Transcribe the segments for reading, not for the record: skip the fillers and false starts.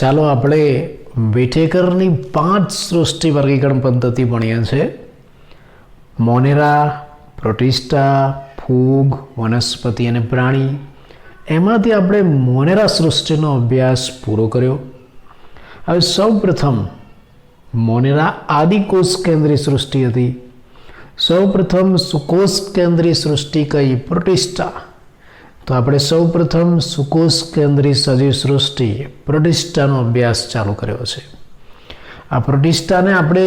ચાલો આપણે વિટેકરની 5 સૃષ્ટિ વર્ગીકરણ પદ્ધતિ ભણ્યા છે. મોનેરા, પ્રોટિસ્ટા, ફૂગ, વનસ્પતિ અને પ્રાણી. એમાંથી આપણે મોનેરા સૃષ્ટિનો અભ્યાસ પૂરો કર્યો. હવે સૌ પ્રથમ મોનેરા આદિકોષ કેન્દ્રીય સૃષ્ટિ હતી. સૌ પ્રથમ સુકોષ કેન્દ્રીય સૃષ્ટિ કઈ? પ્રોટિસ્ટા. તો આપણે સૌ પ્રથમ સુકોષ કેન્દ્રીય સજીવ સૃષ્ટિ પ્રોટિસ્ટાનો અભ્યાસ ચાલુ કર્યો છે. આ પ્રોટિસ્ટાને આપણે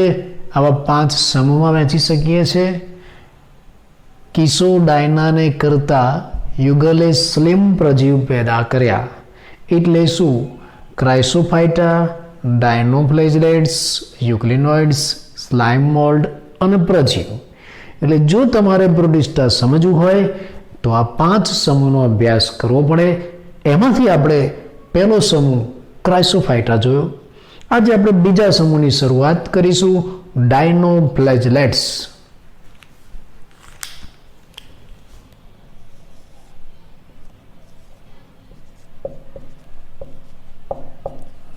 આવા 5 સમૂહમાં વહેંચી શકીએ છીએ. કિસોડાયનાને કરતા યુગલે સ્લિમ પ્રજીવ પેદા કર્યા. એટલે શું? ક્રાઇસોફાઇટા, ડાયનોફ્લેજેલેટ્સ, યુક્લિનોઇડ્સ, સ્લાઇમ મોલ્ડ અને પ્રજીવ. એટલે જો તમારે પ્રોટિસ્ટા સમજવું હોય તો આ 5 સમૂહનો અભ્યાસ કરવો પડે. એમાંથી આપણે પહેલો સમૂહ ક્રાઇસોફાઇટા જોયો. આજે આપણે બીજા સમૂહની શરૂઆત કરીશું, ડાયનોફ્લેજેલેટ્સ.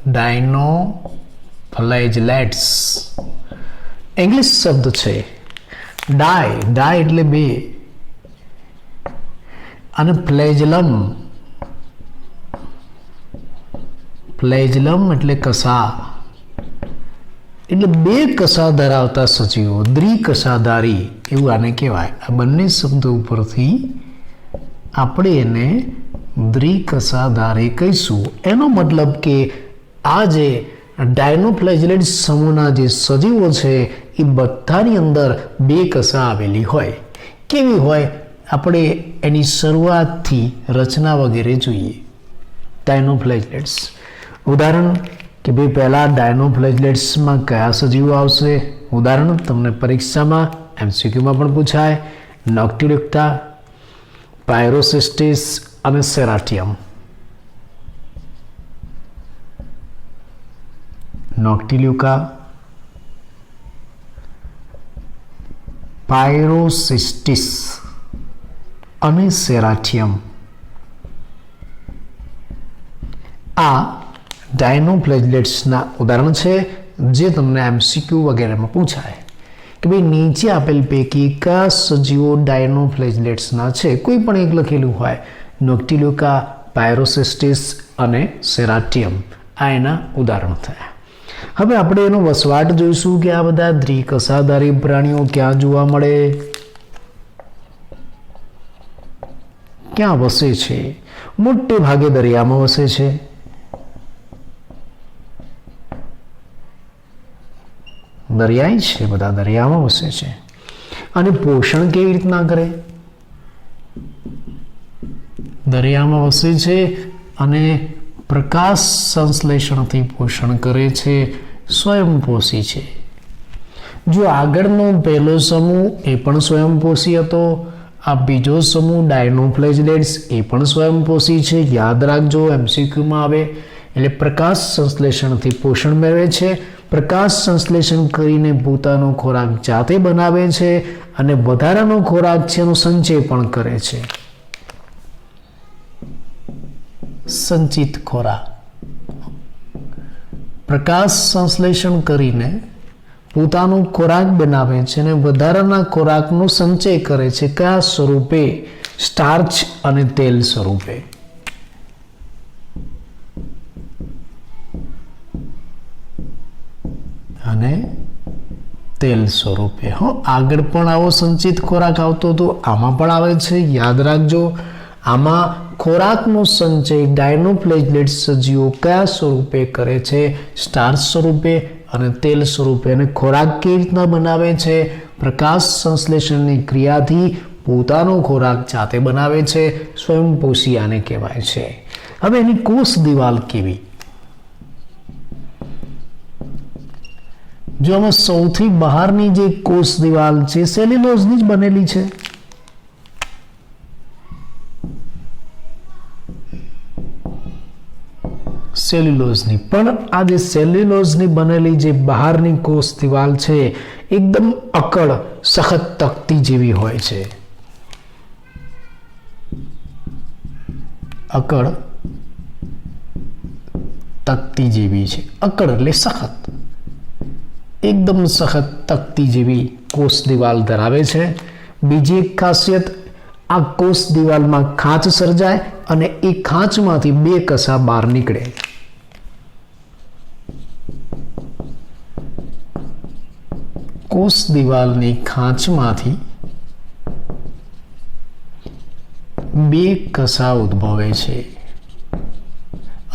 ડાયનોફ્લેજેલેટ્સ ઇંગ્લિશ શબ્દ છે. ડાય એટલે 2 અને ફ્લેજલમ એટલે કસા. એટલે 2 કસા ધરાવતા સજીવો, દ્વિકસાધારી એવું આને કહેવાય. આ બંને શબ્દો ઉપરથી આપણે એને દ્વિકસાધારી કહીશું. એનો મતલબ કે આ જે ડાયનોફ્લેજેલેટ્સ સમૂહના જે સજીવો છે એ બધાની અંદર 2 કસા આવેલી હોય. કેવી હોય? આપણે એની શરૂઆતથી રચના વગેરે જોઈએ. ડાયનોફ્લેજેલેટ્સ ઉદાહરણ કે ભાઈ પહેલાં ડાયનોફ્લેજેલેટ્સમાં કયા સજીવો આવશે? ઉદાહરણ તમને પરીક્ષામાં MCQમાં પણ પૂછાય. નોક્ટિલ્યુકા, પાયરોસિસ્ટિસ અને સેરાટિયમ. નોક્ટિલ્યુકા, પાયરોસિસ્ટિસ અને સેરાટિયમ. આ ડાયનોફ્લેજેલેટ્સના ઉદાહરણ છે જે તમને MCQ વગેરેમાં પૂછાય કે ભાઈ નીચે આપેલ પૈકી કયા સજીવો ડાયનોફ્લેજેલેટ્સના છે? કોઈ પણ એક લખેલું હોય. નોક્ટિલ્યુકા, પાયરોસિસ્ટિસ અને સેરાટિયમ આ એના ઉદાહરણ થયા. હવે આપણે એનો વસવાટ જોઈશું કે આ બધા દ્વિકસાધારી પ્રાણીઓ ક્યાં જોવા મળે, ક્યાં વસે છે? મોટે ભાગે દરિયામાં વસે છે. દરિયાઈ છે, બધા દરિયામાં વસે છે. અને પોષણ કેવી રીતના કરે? દરિયામાં વસે છે અને પ્રકાશ સંશ્લેષણથી પોષણ કરે છે. સ્વયંપોષી છે. જો આગળનો પહેલો સમૂહ એ પણ સ્વયંપોષી હતો. આ બીજો સમૂહ ડાયનોફ્લેજેલેટ્સ એ પણ સ્વયંપોષી છે. યાદ રાખજો, MCQમાં આવે. એટલે પ્રકાશ સંશ્લેષણથી પોષણ મેળવે છે. પ્રકાશ સંશ્લેષણ કરીને પોતાનો ખોરાક જાતે બનાવે છે અને વધારાનો ખોરાક છે એનો સંચય પણ કરે છે. સંચિત ખોરાક. પ્રકાશ સંશ્લેષણ કરીને પોતાનો ખોરાક બનાવે છે અને વધારાના ખોરાકનો સંચય કરે છે. કયા સ્વરૂપે? સ્ટાર્ચ અને તેલ સ્વરૂપે. અને તેલ સ્વરૂપે. આગળ પણ આવો સંચિત ખોરાક આવતો હતો, આમાં પણ આવે છે. યાદ રાખજો, આમાં ખોરાકનો સંચય ડાયનોફ્લેજેલેટ્સ સજીવો કયા સ્વરૂપે કરે છે? સ્ટાર્ચ સ્વરૂપે અને તેલ સ્વરૂપે. અને ખોરાક કેવી રીતના બનાવે છે? પ્રકાશ સંશ્લેષણની ક્રિયાથી પોતાનો ખોરાક જાતે બનાવે છે. સ્વયંપોષી આને કહેવાય છે. હવે એની કોષ દિવાલ કેવી? જો આમાં સૌથી બહારની જે કોષ દિવાલ છે સેલ્યુલોઝની જ બનેલી છે. સેલ્યુલોઝની. પણ આ જે સેલ્યુલોઝની બનેલી જે બહારની કોષ દિવાલ છે એકદમ અકડ, સખત તકતી જેવી હોય છે. અકડ તકતી જેવી છે. અકડ એટલે સખત, એકદમ સખત તકતી જેવી કોષ દિવાલ ધરાવે છે. બીજી એક ખાસિયત, આ કોષ દિવાલમાં ખાંચ સર્જાય અને એ ખાંચમાંથી બે કસા બહાર નીકળે. કોષ દિવાલની ખાંચમાંથી બે કસા ઉદ્ભવે છે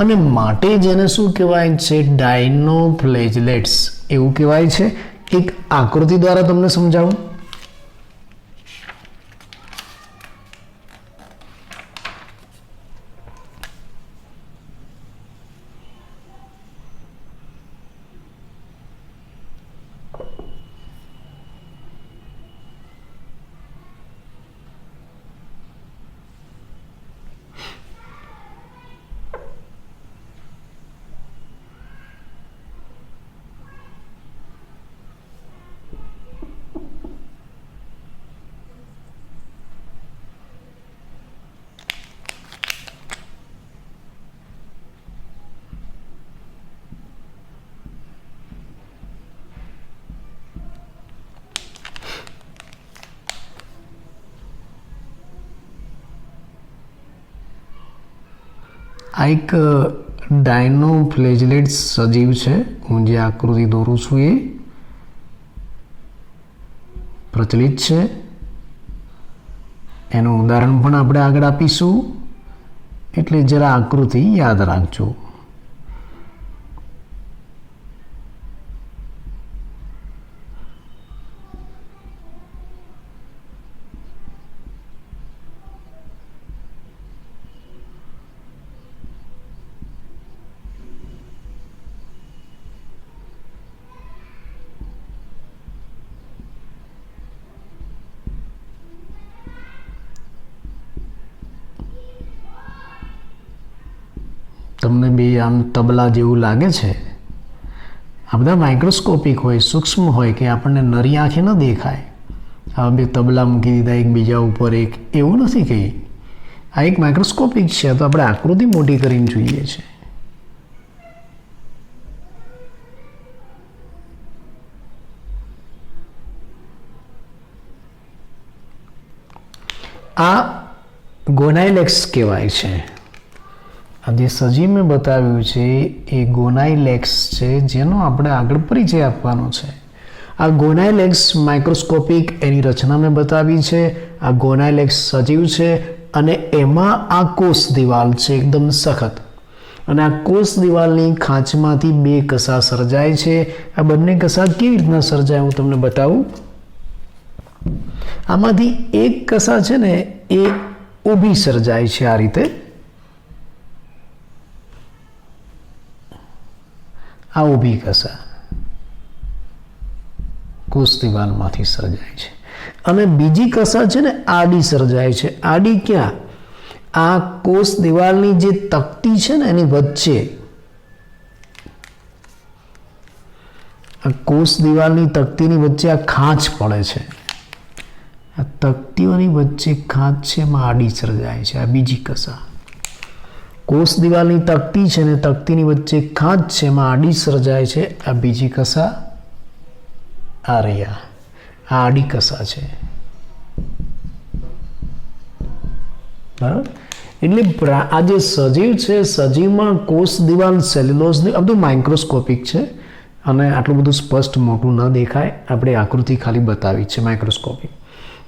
અને માટે જેને શું કહેવાય છે? ડાયનોફ્લેજલેટ્સ એવું કહેવાય છે. એક આકૃતિ દ્વારા તમને સમજાવું. આ એક ડાયનોફ્લેજલેટ સજીવ છે. હું જે આકૃતિ દોરું છું એ પ્રચલિત છે. એનું ઉદાહરણ પણ આપણે આગળ આપીશું, એટલે જરા આકૃતિ યાદ રાખજો. તમને બે આમ તબલા જેવું લાગે છે. આ બધા માઇક્રોસ્કોપિક હોય, સૂક્ષ્મ હોય, કે આપણને નરી આંખે ન દેખાય. આ બે તબલા મૂકી દીધા એકબીજા ઉપર એક, એવું નથી કંઈ. આ એક માઇક્રોસ્કોપિક છે, તો આપણે આકૃતિ મોટી કરીને જોઈએ છે. આ ગોનાઇલેક્સ કહેવાય છે. આ જે સજીવ મેં બતાવ્યું છે એ ગોનાઇલેક્સ છે, જેનો આપણે આગળ પરિચય આપવાનો છે. આ ગોનાઇલેક્સ માઇક્રોસ્કોપિક એની રચના મેં બતાવી છે. આ ગોનાઇલેક્સ સજીવ છે અને એમાં આ કોષ દિવાલ છે એકદમ સખત, અને આ કોષ દિવાલની ખાંચમાંથી બે કસા સર્જાય છે. આ બંને કસા કેવી રીતના સર્જાય હું તમને બતાવું. આમાંથી એક કસા છે ને એ ઊભી સર્જાય છે. આ રીતે આ ઊભી કસા કોષ દિવાલમાંથી સર્જાય છે, અને બીજી કસા છે ને આડી સર્જાય છે. આડી ક્યાં? આ કોષ દિવાલની જે તકતી છે ને એની વચ્ચે, આ કોષ દિવાલની તકતીની વચ્ચે આ ખાંચ પડે છે. આ તકતીઓની વચ્ચે ખાંચ છે, એમાં આડી સર્જાય છે. આ બીજી કસા. કોષ દિવાલની તકતી છે ને તકતીની વચ્ચે ખાંચ છે, એમાં આડી સર્જાય છે. આ બીજી કસા. આ રહ્યા, આ આડી કસા છે. બરાબર? એટલે આ જે સજીવ છે, સજીવમાં કોષ દિવાલ, સેલ્યુલોઝ, આ બધું માઇક્રોસ્કોપિક છે અને આટલું બધું સ્પષ્ટ મોટું ન દેખાય. આપણે આકૃતિ ખાલી બતાવી છે માઇક્રોસ્કોપિક.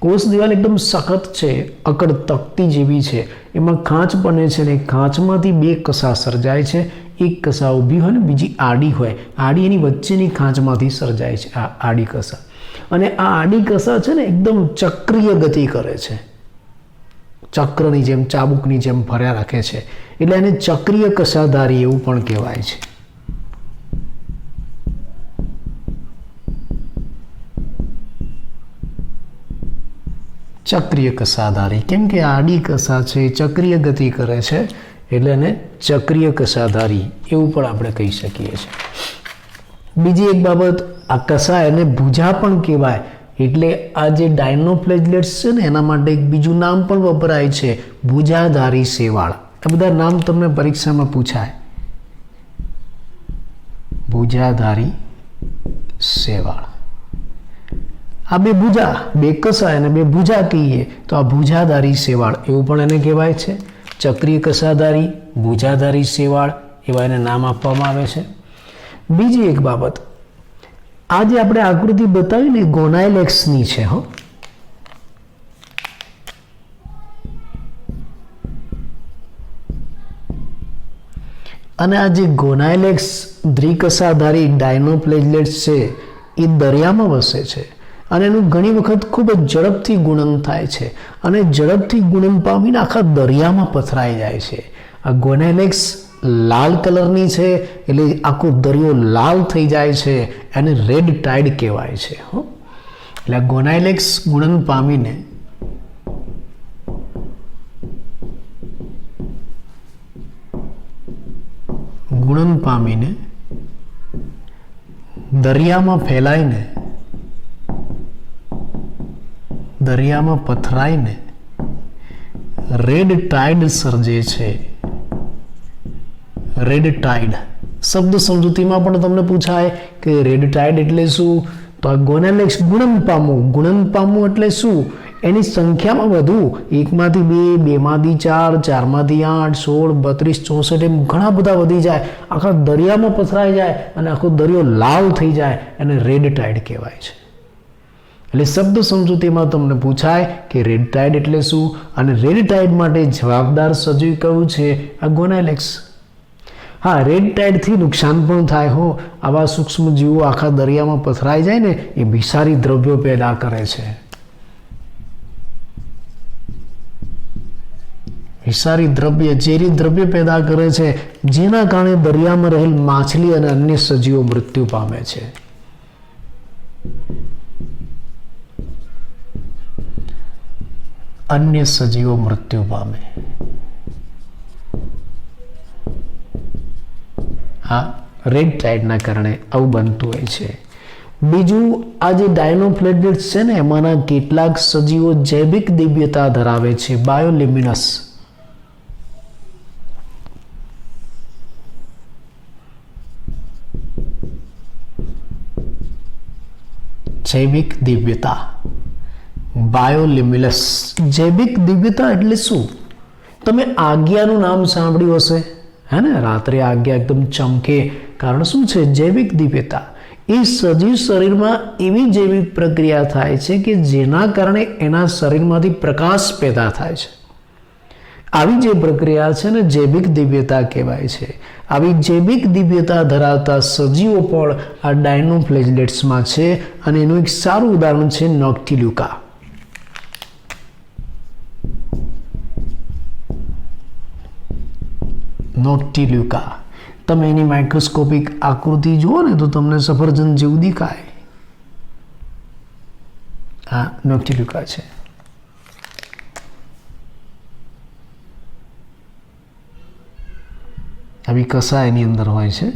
કોષ દિવાલ એકદમ સખત છે, અકડ તકતી જેવી છે, એમાં ખાંચ બને છે ને ખાંચમાંથી બે કસા સર્જાય છે. એક કસા ઊભી હોય ને બીજી આડી હોય. આડી એની વચ્ચેની ખાંચમાંથી સર્જાય છે આ આડી કસા. અને આ આડી કસા છે ને એકદમ ચક્રીય ગતિ કરે છે, ચક્રની જેમ, ચાબુકની જેમ ફર્યા રાખે છે, એટલે એને ચક્રીય કસાધારી એવું પણ કહેવાય છે. ચક્રીય કસાધારી, કેમ કે આડી કસા છે ચક્રીય ગતિ કરે છે, એટલે એને ચક્રીય કસાધારી એવું પણ આપણે કહી શકીએ છીએ. બીજી એક બાબત, આ કસા એને ભુજા પણ કહેવાય. એટલે આ જે ડાયનોફ્લેજલેટ્સ છે ને એના માટે એક બીજું નામ પણ વપરાય છે, ભુજાધારી શેવાળ. આ બધા નામ તમને પરીક્ષામાં પૂછાય. ભુજાધારી શેવાળ. આ બે ભુજા, બે કસા અને બે ભુજા કહીએ તો આ ભુજાધારી શેવાળ એવું પણ એને કહેવાય છે. ચક્રીય કસાધારી, ભુજાધારી શેવાળ એવા એને નામ આપવામાં આવે છે. બીજી એક બાબત, આ જે આપણે આકૃતિ બતાવી ને ગોનાઇલેક્સની છે. અને આ જે ગોનાઇલેક્સ દ્વિકસાધારી ડાયનોફ્લેજેલેટ્સ છે એ દરિયામાં વસે છે અને એનું ઘણી વખત ખૂબ જ ઝડપથી ગુણન થાય છે અને ઝડપથી ગુણન પામીને આખા દરિયામાં પથરાઈ જાય છે. આ ગોનાઇલેક્સ લાલ કલરની છે એટલે આખો દરિયો લાલ થઈ જાય છે, એને રેડ ટાઇડ કહેવાય છે. એટલે ગોનાઇલેક્સ ગુણન પામીને દરિયામાં ફેલાઈને દરિયામાં પથરાઈને રેડ ટાઇડ સર્જે છે. રેડ ટાઇડ શબ્દ સમજૂતીમાં પણ તમને પૂછાય કે રેડ ટાઇડ એટલે શું? તો આ ગોનાઇલેક્સ ગુણન પામવું એટલે શું? એની સંખ્યામાં વધુ, 1 માંથી 2, 2 માંથી 4, 4 માંથી 8, 16, 32, 64 એમ ઘણા બધા વધી જાય, આખા દરિયામાં પથરાઈ જાય અને આખો દરિયો લાલ થઈ જાય, એને રેડ ટાઇડ કહેવાય છે. એટલે શબ્દ સમજૂતીમાં તમને પૂછાય કે રેડ ટાઇડ એટલે શું અને રેડ ટાઇડ માટે જવાબદાર સજીવ કયું છે? આ ગોનાઇલેક્સ. હા, રેડ ટાઇડથી નુકસાન પણ થાય હો. આવા સૂક્ષ્મ જીવો આખા દરિયામાં પથરાઈ જાય ને એ વિષારી દ્રવ્યો પેદા કરે છે. વિષારી દ્રવ્ય, ઝેરી દ્રવ્ય પેદા કરે છે, જેના કારણે દરિયામાં રહેલ માછલી અને અન્ય સજીવો મૃત્યુ પામે છે. અન્ય સજીવો મૃત્યુ પામે. આ રેડ ટાઇડના કારણે આવું બનતું હોય છે. બીજું, આ જે ડાયનોફ્લેજેલેટ્સ છે ને એમાંના કેટલાક સજીવો જૈવિક દિવ્યતા ધરાવે છે, બાયોલ્યુમિનસ. જૈવિક દિવ્યતા, બાયોલ્યુમિનસ. જૈવિક દિવ્યતા એટલે શું? તમે આજ્ઞાનું નામ સાંભળ્યું હશે, હે ને? રાત્રે આજ્ઞા એકદમ ચમકે, કારણ શું છે? જૈવિક દિવ્યતા. એ સજીવ શરીરમાં એવી જૈવિક પ્રક્રિયા થાય છે કે જેના કારણે એના શરીરમાંથી પ્રકાશ પેદા થાય છે. આવી જે પ્રક્રિયા છે ને જૈવિક દિવ્યતા કહેવાય છે. આવી જૈવિક દિવ્યતા ધરાવતા સજીવો પણ આ ડાયનોફ્લેજેલેટ્સમાં છે અને એનું એક સારું ઉદાહરણ છે નોક્ટિલ્યુકા. નોક્ટિલ્યુકા, તમે એની માઇક્રોસ્કોપિક આકૃતિ જુઓ ને તો તમને સફરજન જેવું દેખાય. આ નોક્ટિલ્યુકા છે. આવી કસા એની અંદર હોય છે.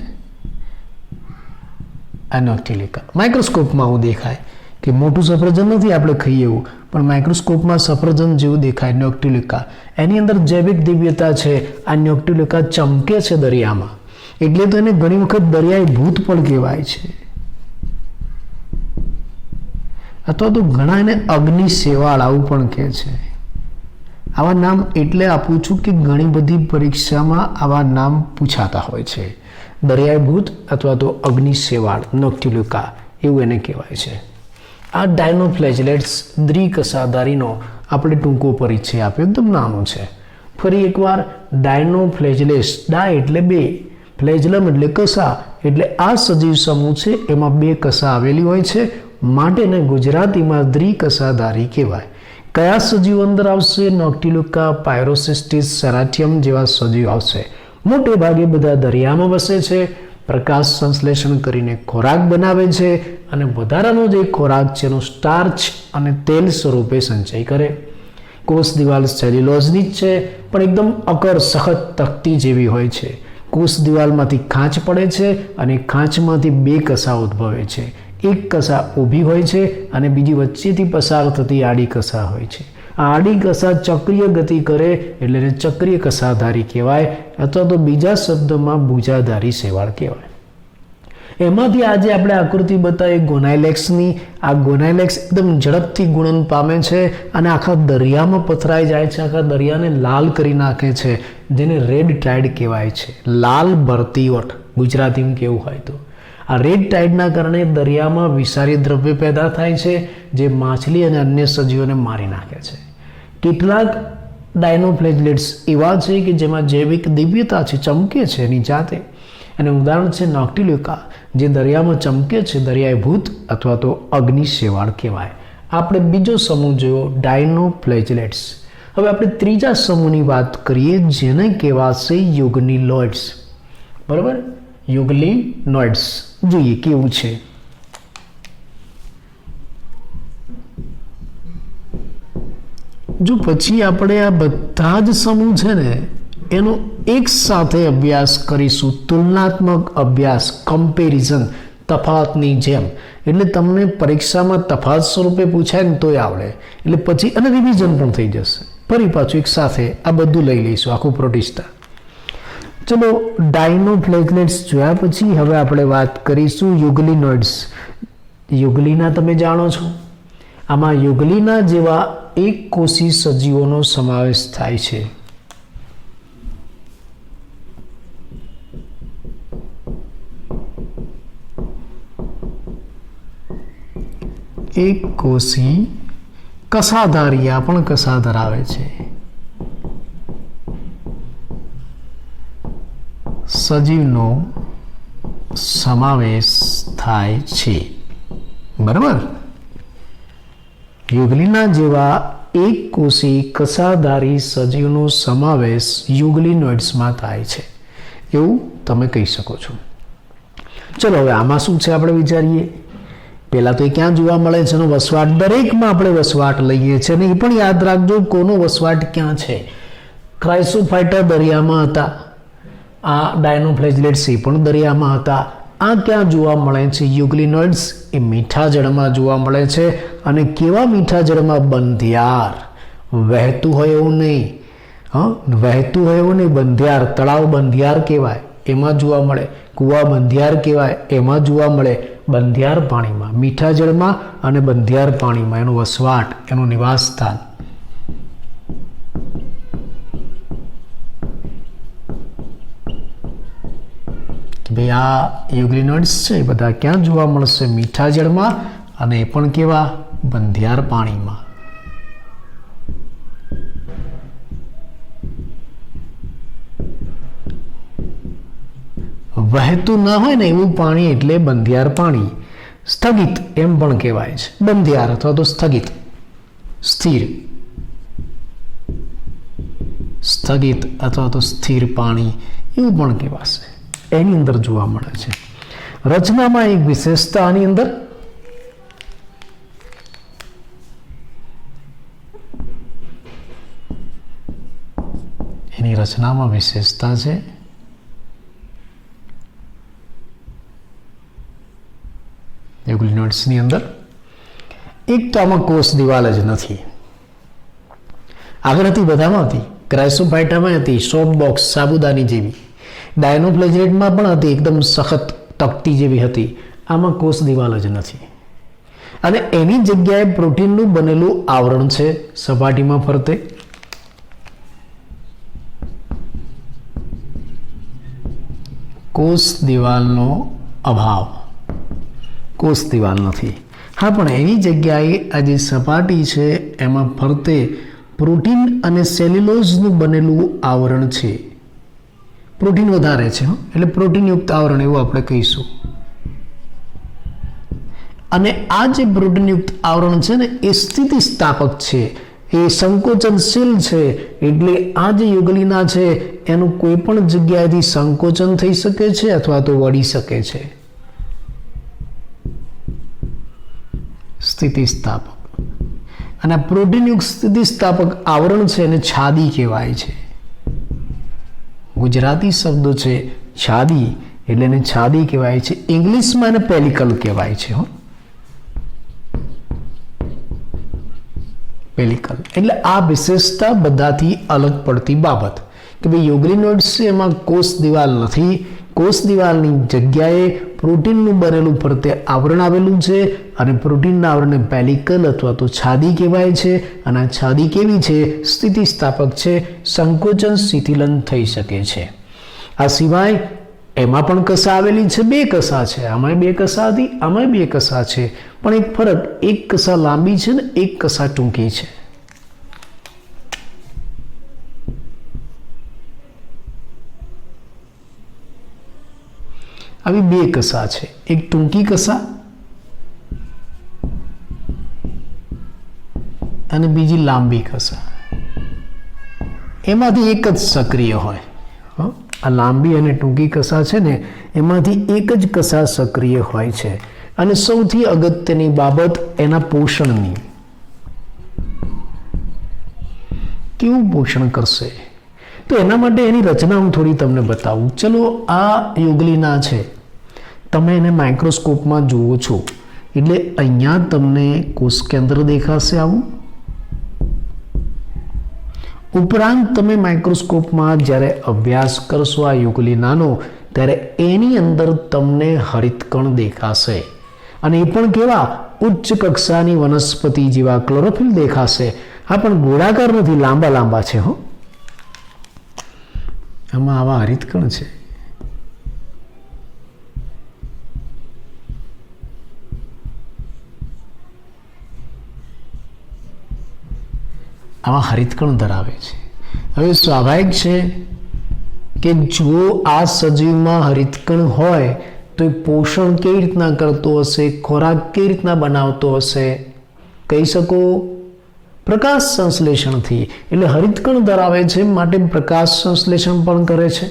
આ નોક્ટિલ્યુકા માઇક્રોસ્કોપમાં આવું દેખાય કે મોટું સફરજન નથી આપણે ખાઈએ એવું, પણ માઇક્રોસ્કોપમાં સફરજન જેવું દેખાય નોક્ટિલ્યુકા. એની અંદર જૈવિક દિવ્યતા છે. આ નોક્ટિલ્યુકા ચમકે છે દરિયામાં, એટલે તો એને ઘણી વખત દરિયાઈ ભૂત પણ કહેવાય છે. અથવા તો ઘણા એને અગ્નિ શેવાળ આવું પણ કહે છે. આવા નામ એટલે આપું છું કે ઘણી બધી પરીક્ષામાં આવા નામ પૂછાતા હોય છે. દરિયાઈ ભૂત અથવા તો અગ્નિ શેવાળ, નોક્ટિલ્યુકા એવું એને કહેવાય છે. આ ડાયનોફ્લેજેલેટ્સ દ્વિકસાધારીનો આપણે ટૂંકો પરિચય આપ્યો, એકદમ નાનો છે. ફરી એકવાર, ડાયનોફ્લેજેલેટ્સ, ડાય એટલે બે, ફ્લેજલમ એટલે કસા, એટલે આ સજીવ સમૂહ છે એમાં બે કસા આવેલી હોય છે, માટે એને ગુજરાતીમાં દ્વિકસાધારી કહેવાય. કયા સજીવ અંદર આવશે? નોક્ટિલ્યુકા, પાયરોસિસ્ટિસ, સેરાથિયમ જેવા સજીવ આવશે. મોટે ભાગે બધા દરિયામાં વસે છે, પ્રકાશ સંશ્લેષણ કરીને ખોરાક બનાવે છે અને વધારાનો જે ખોરાક છે એનો સ્ટાર્ચ અને તેલ સ્વરૂપે સંચય કરે. કોષ દિવાલ સેલ્યુલોઝની જ છે, પણ એકદમ અકર સખત તકતી જેવી હોય છે. કોષ દિવાલમાંથી ખાંચ પડે છે અને ખાંચમાંથી બે કસા ઉદ્ભવે છે. એક કસા ઊભી હોય છે અને બીજી વચ્ચેથી પસાર થતી આડી કસા હોય છે. આ આડી કસા ચક્રીય ગતિ કરે એટલે એને ચક્રીય કસાધારી કહેવાય, અથવા તો બીજા શબ્દમાં ભુજાધારી શેવાળ કહેવાય. એમાંથી આજે આપણે આકૃતિ બતાવી ગોનાઇલેક્સની. આ ગોનાઇલેક્સ એકદમ ઝડપથી ગુણન પામે છે અને આખા દરિયામાં પથરાઈ જાય છે, આખા દરિયાને લાલ કરી નાખે છે, જેને રેડ ટાઇડ કહેવાય છે. લાલ ભરતી ઓટ ગુજરાતીમાં કેવું હોય તો. આ રેડ ટાઇડના કારણે દરિયામાં વિષારી દ્રવ્ય પેદા થાય છે, જે માછલી અને અન્ય સજીવોને મારી નાખે છે. કેટલાક ડાયનોફ્લેજલેટ્સ એવા છે કે જેમાં જૈવિક દિવ્યતા છે, ચમકે છે એની જાતે. અને ઉદાહરણ છે નોક્ટિલ્યુકા, જે દરિયામાં ચમકે છે, દરિયાઈ ભૂત અથવા તો અગ્નિ શેવાળ કહેવાય. આપણે બીજો સમૂહ જોયો ડાયનોફ્લેજલેટ્સ. હવે આપણે ત્રીજા સમૂહની વાત કરીએ, જેને કહેવાશે યુગ્નિલોઇડ્સ. બરાબર, યુગ્લિનોઇડ્સ. જોઈએ કેવું છે. જો પછી આપણે આ બધા જ સમૂહ છે ને એનો એક સાથે અભ્યાસ કરીશું, તુલનાત્મક અભ્યાસ, કમ્પેરિઝન, તફાવતની જેમ. એટલે તમને પરીક્ષામાં તફાવત સ્વરૂપે પૂછાય ને તોય આવડે. એટલે પછી અને રિવિઝન પણ થઈ જશે. ફરી પાછું એક સાથે આ બધું લઈ લઈશું, આખું પ્રોટિસ્ટા. ચલો, ડાયનોફ્લેજલેટ્સ જોયા પછી હવે આપણે વાત કરીશું યુગ્લિનોઇડ્સ. યુગ્લિના તમે જાણો છો. આમાં યુગ્લિના જેવા એક કોષી સજીવોનો સમાવેશ થાય છે. એક કોષી કસાધારી, આ પણ કસા ધરાવે છે, સજીવનો સમાવેશ થાય છે. બરાબર, યુગ્લિના જેવા એક કોષી કસાધારી સજીવનો સમાવેશ યુગ્લિનોઇડ્સમાં થાય છે, એવું તમે કહી શકો છો. ચલો, હવે આમાં શું છે આપણે વિચારીએ. પહેલાં તો એ ક્યાં જોવા મળે છે એનો વસવાટ. દરેકમાં આપણે વસવાટ લઈએ છીએ અને એ પણ યાદ રાખજો કોનો વસવાટ ક્યાં છે. ક્રાઇસોફાઇટા દરિયામાં હતા, આ ડાયનોફ્લેજલેટ્સ એ પણ દરિયામાં હતા. આ ક્યાં જોવા મળે છે? યુગ્લિનોઇડ્સ એ મીઠા જળમાં જોવા મળે છે. અને કેવા મીઠા જળમાં? બંધિયાર, વહેતું હોય એવું નહીં. વહેતું હોય એવું નહીં, બંધિયાર. તળાવ બંધિયાર કહેવાય, એમાં જોવા મળે. કૂવા બંધિયાર કહેવાય, એમાં જોવા મળે. બંધિયાર પાણીમાં, મીઠા જળમાં અને બંધિયાર પાણીમાં એનો વસવાટ, એનું નિવાસ સ્થાન. ભાઈ આ યુગ્લિનોઇડ્સ છે એ બધા ક્યાં જોવા મળશે? મીઠા જળમાં અને એ પણ કેવા? બંધિયાર પાણીમાં. વહેતું ના હોય ને એવું પાણી એટલે બંધિયાર પાણી. સ્થગિત એમ પણ કહેવાય છે. બંધિયાર અથવા તો સ્થગિત, સ્થિર. સ્થગિત અથવા તો સ્થિર પાણી એવું પણ કહેવાશે. એની અંદર જોવા મળે છે. રચનામાં એક વિશેષતા આની અંદર એની રચનામાં વિશેષતા છે યુગ્લિનોઇડ્સની અંદર એક તો આમાં કોષ દિવાલ જ નથી. આગળ હતી બધામાં હતી, ક્રાઇસોફાઇટામાં હતી, સોફ્ટ બોક્સ સાબુદાની જેવી. ડાયનોફ્લેજલેટમાં પણ હતી, એકદમ સખત તકતી જેવી હતી. આમાં કોષ દિવાલ જ નથી. અને એની જગ્યાએ પ્રોટીનનું બનેલું આવરણ છે સપાટીમાં ફરતે. કોષ દિવાલનો અભાવ, કોષ દિવાલ નથી. હા, પણ એની જગ્યાએ આ જે સપાટી છે એમાં ફરતે પ્રોટીન અને સેલ્યુલોઝનું બનેલું આવરણ છે. પ્રોટીન વધારે છે, એટલે પ્રોટીનયુક્ત આવરણ એવું આપણે કહીશું. અને આ જે પ્રોટીનયુક્ત આવરણ છે ને એ સ્થિતિસ્થાપક છે, એ સંકોચનશીલ છે. એટલે આ જે યુગ્લિના છે એનું કોઈ પણ જગ્યાએથી સંકોચન થઈ શકે છે અથવા તો વળી શકે છે. સ્થિતિસ્થાપક. અને પ્રોટીનયુક્ત સ્થિતિસ્થાપક આવરણ છે એને છાદી કહેવાય છે. ગુજરાતી શબ્દ છે છાદી, એટલે એને છાદી કહેવાય છે. ઇંગ્લિશમાં એને પેલિકલ કહેવાય છે. પેલિકલ એટલે આ વિશેષતા બધાથી અલગ પડતી બાબત કે ભાઈ યુગ્લિનોઇડ્સ છે એમાં કોષ દિવાલ નથી, કોષ દિવાલની જગ્યાએ પ્રોટીનનું બનેલું ફરતે આવરણ આવેલું છે અને પ્રોટીનના આવરણને પેલિકલ અથવા તો છાદી કહેવાય છે. અને આ છાદી કેવી છે? સ્થિતિસ્થાપક છે, સંકોચન શિથિલન થઈ શકે છે. આ સિવાય એમાં પણ કસા આવેલી છે, 2 કસા છે, આમાં 2 કસા હતી, આમાં 2 કસા છે, પણ એક ફરક, એક કસા લાંબી છે ને એક કસા ટૂંકી છે. આવી 2 કસા છે, એક ટૂંકી કસા અને બીજી લાંબી કસા. એમાંથી એક જ સક્રિય હોય. આ લાંબી અને ટૂંકી કસા છે ને એમાંથી એક જ કસા સક્રિય હોય છે. અને સૌથી અગત્યની બાબત એના પોષણની. કેવું પોષણ કરશે? તો એના માટે એની રચના હું થોડી તમને બતાવું. ચલો, આ યુગ્લિના છે, તમે એને માઇક્રોસ્કોપમાં જુઓ છો એટલે અહીંયા તમને કોષ કેન્દ્ર દેખાશે આવું. ઉપરાંત તમે માઇક્રોસ્કોપમાં જ્યારે અભ્યાસ કરશો આ યુગ્લિનાનો ત્યારે એની અંદર તમને હરિતકણ દેખાશે. અને એ પણ કેવા? ઉચ્ચ કક્ષાની વનસ્પતિ જેવા ક્લોરોફિલ દેખાશે. હા, પણ ગોળાકાર નથી, લાંબા લાંબા છે. આમાં આવા હરિતકણ છે. આવા હરિતકણ ધરાવે છે. હવે સ્વાભાવિક છે કે જો આ સજીવમાં હરિતકણ હોય તો એ પોષણ કેવી રીતના કરતો હશે? ખોરાક કેવી રીતના બનાવતો હશે? કહી શકો? પ્રકાશ સંશ્લેષણથી. એટલે હરિતકણ ધરાવે છે માટે પ્રકાશ સંશ્લેષણ પણ કરે છે.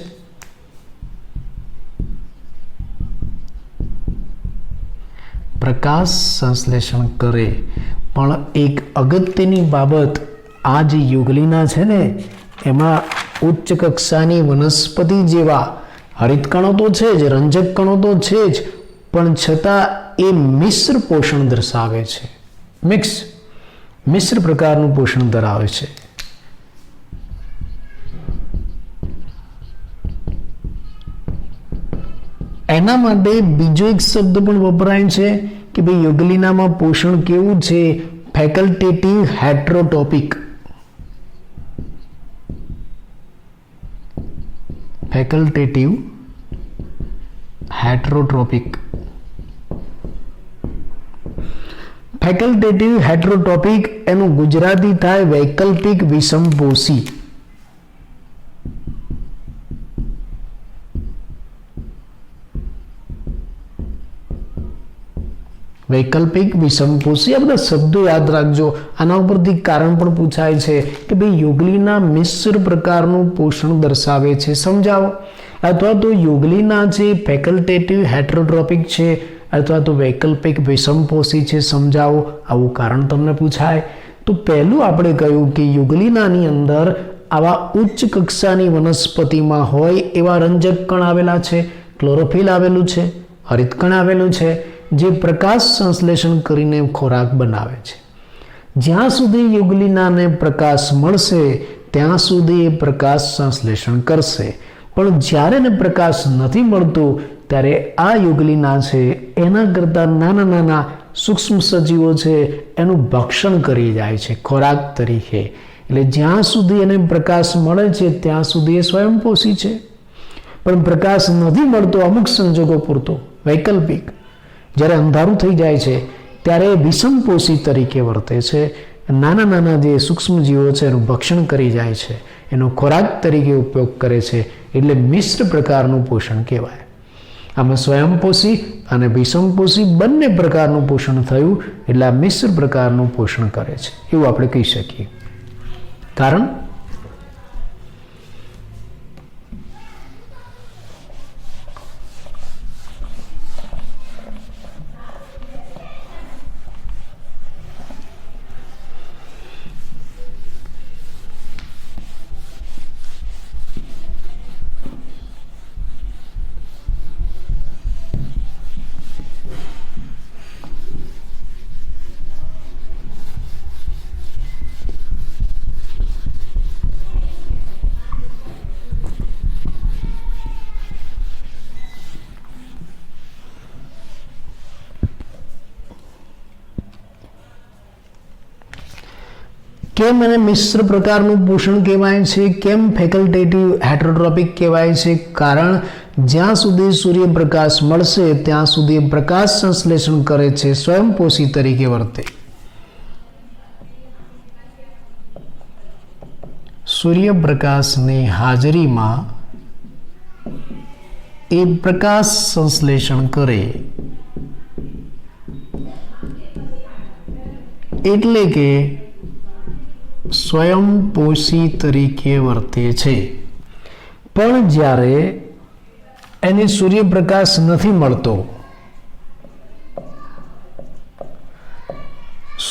પ્રકાશ સંશ્લેષણ કરે, પણ એક અગત્યની બાબત, આ જે યુગ્લિના છે ને એમાં ઉચ્ચ કક્ષાની વનસ્પતિ જેવા હરિતકણો તો છે જ, રંજક કણો તો છે જ, પણ છતાં એ મિશ્ર પોષણ દર્શાવે છે. મિશ્ર પ્રકારનું પોષણ ધરાવે છે. એના માટે બીજો એક શબ્દ પણ વપરાય છે કે ભાઈ યુગ્લિનામાં પોષણ કેવું છે? ફેકલ્ટેટિવ હેટરોટોપિક. ફેકલ્ટેટિવ હેટરોટ્રોપિક. ફેકલ્ટેટિવ હેટરોટોપિક એનું ગુજરાતી થાય વૈકલ્પિક વિષમપોષી. વૈકલ્પિક વિષમપોષી. આ બધા શબ્દો યાદ રાખજો. આના ઉપરથી કારણ પણ પૂછાય છે કે ભાઈ યુગ્લિના મિશ્ર પ્રકારનું પોષણ દર્શાવે છે, સમજાવો. અથવા તો યુગ્લિના છે ફેકલ્ટેટિવ હેટરોટ્રોપિક છે અથવા તો વૈકલ્પિક વિષમપોષી છે, સમજાવો. આવું કારણ તમને પૂછાય તો પહેલું આપણે કહ્યું કે યુગ્લિનાની અંદર આવા ઉચ્ચ કક્ષાની વનસ્પતિમાં હોય એવા રંજક કણ આવેલા છે, ક્લોરોફિલ આવેલું છે, હરિતકણ આવેલું છે, જે પ્રકાશ સંશ્લેષણ કરીને ખોરાક બનાવે છે. જ્યાં સુધી યુગ્લિનાને પ્રકાશ મળશે ત્યાં સુધી એ પ્રકાશ સંશ્લેષણ કરશે. પણ જ્યારે એને પ્રકાશ નથી મળતો ત્યારે આ યુગ્લિના છે એના કરતાં નાના નાના સૂક્ષ્મ સજીવો છે એનું ભક્ષણ કરી જાય છે ખોરાક તરીકે. એટલે જ્યાં સુધી એને પ્રકાશ મળે છે ત્યાં સુધી એ સ્વયંપોષી છે. પણ પ્રકાશ નથી મળતો અમુક સંજોગો પૂરતો, વૈકલ્પિક, જ્યારે અંધારું થઈ જાય છે ત્યારે વિષમપોષી તરીકે વર્તે છે. નાના નાના જે સૂક્ષ્મ જીવો છે એનું ભક્ષણ કરી જાય છે, એનો ખોરાક તરીકે ઉપયોગ કરે છે. એટલે મિશ્ર પ્રકારનું પોષણ કહેવાય. આમાં સ્વયંપોષી અને વિષમપોષી બંને પ્રકારનું પોષણ થયું એટલે આ મિશ્ર પ્રકારનું પોષણ કરે છે એવું આપણે કહી શકીએ. કારણ કેમ એને મિશ્ર પ્રકારનું પોષણ કહેવાય છે, કેમ ફેકલ્ટેટિવ હેટરોટ્રોપિક કહેવાય છે? કારણ જ્યાં સુધી સૂર્યપ્રકાશ મળશે ત્યાં સુધી પ્રકાશ સંશ્લેષણ કરે છે, સ્વયંપોષી તરીકે વર્તે. સૂર્યપ્રકાશની હાજરીમાં એ પ્રકાશ સંશ્લેષણ કરે એટલે કે સ્વયંપોષી તરીકે વર્તે છે. પણ જ્યારે એને સૂર્યપ્રકાશ નથી મળતો,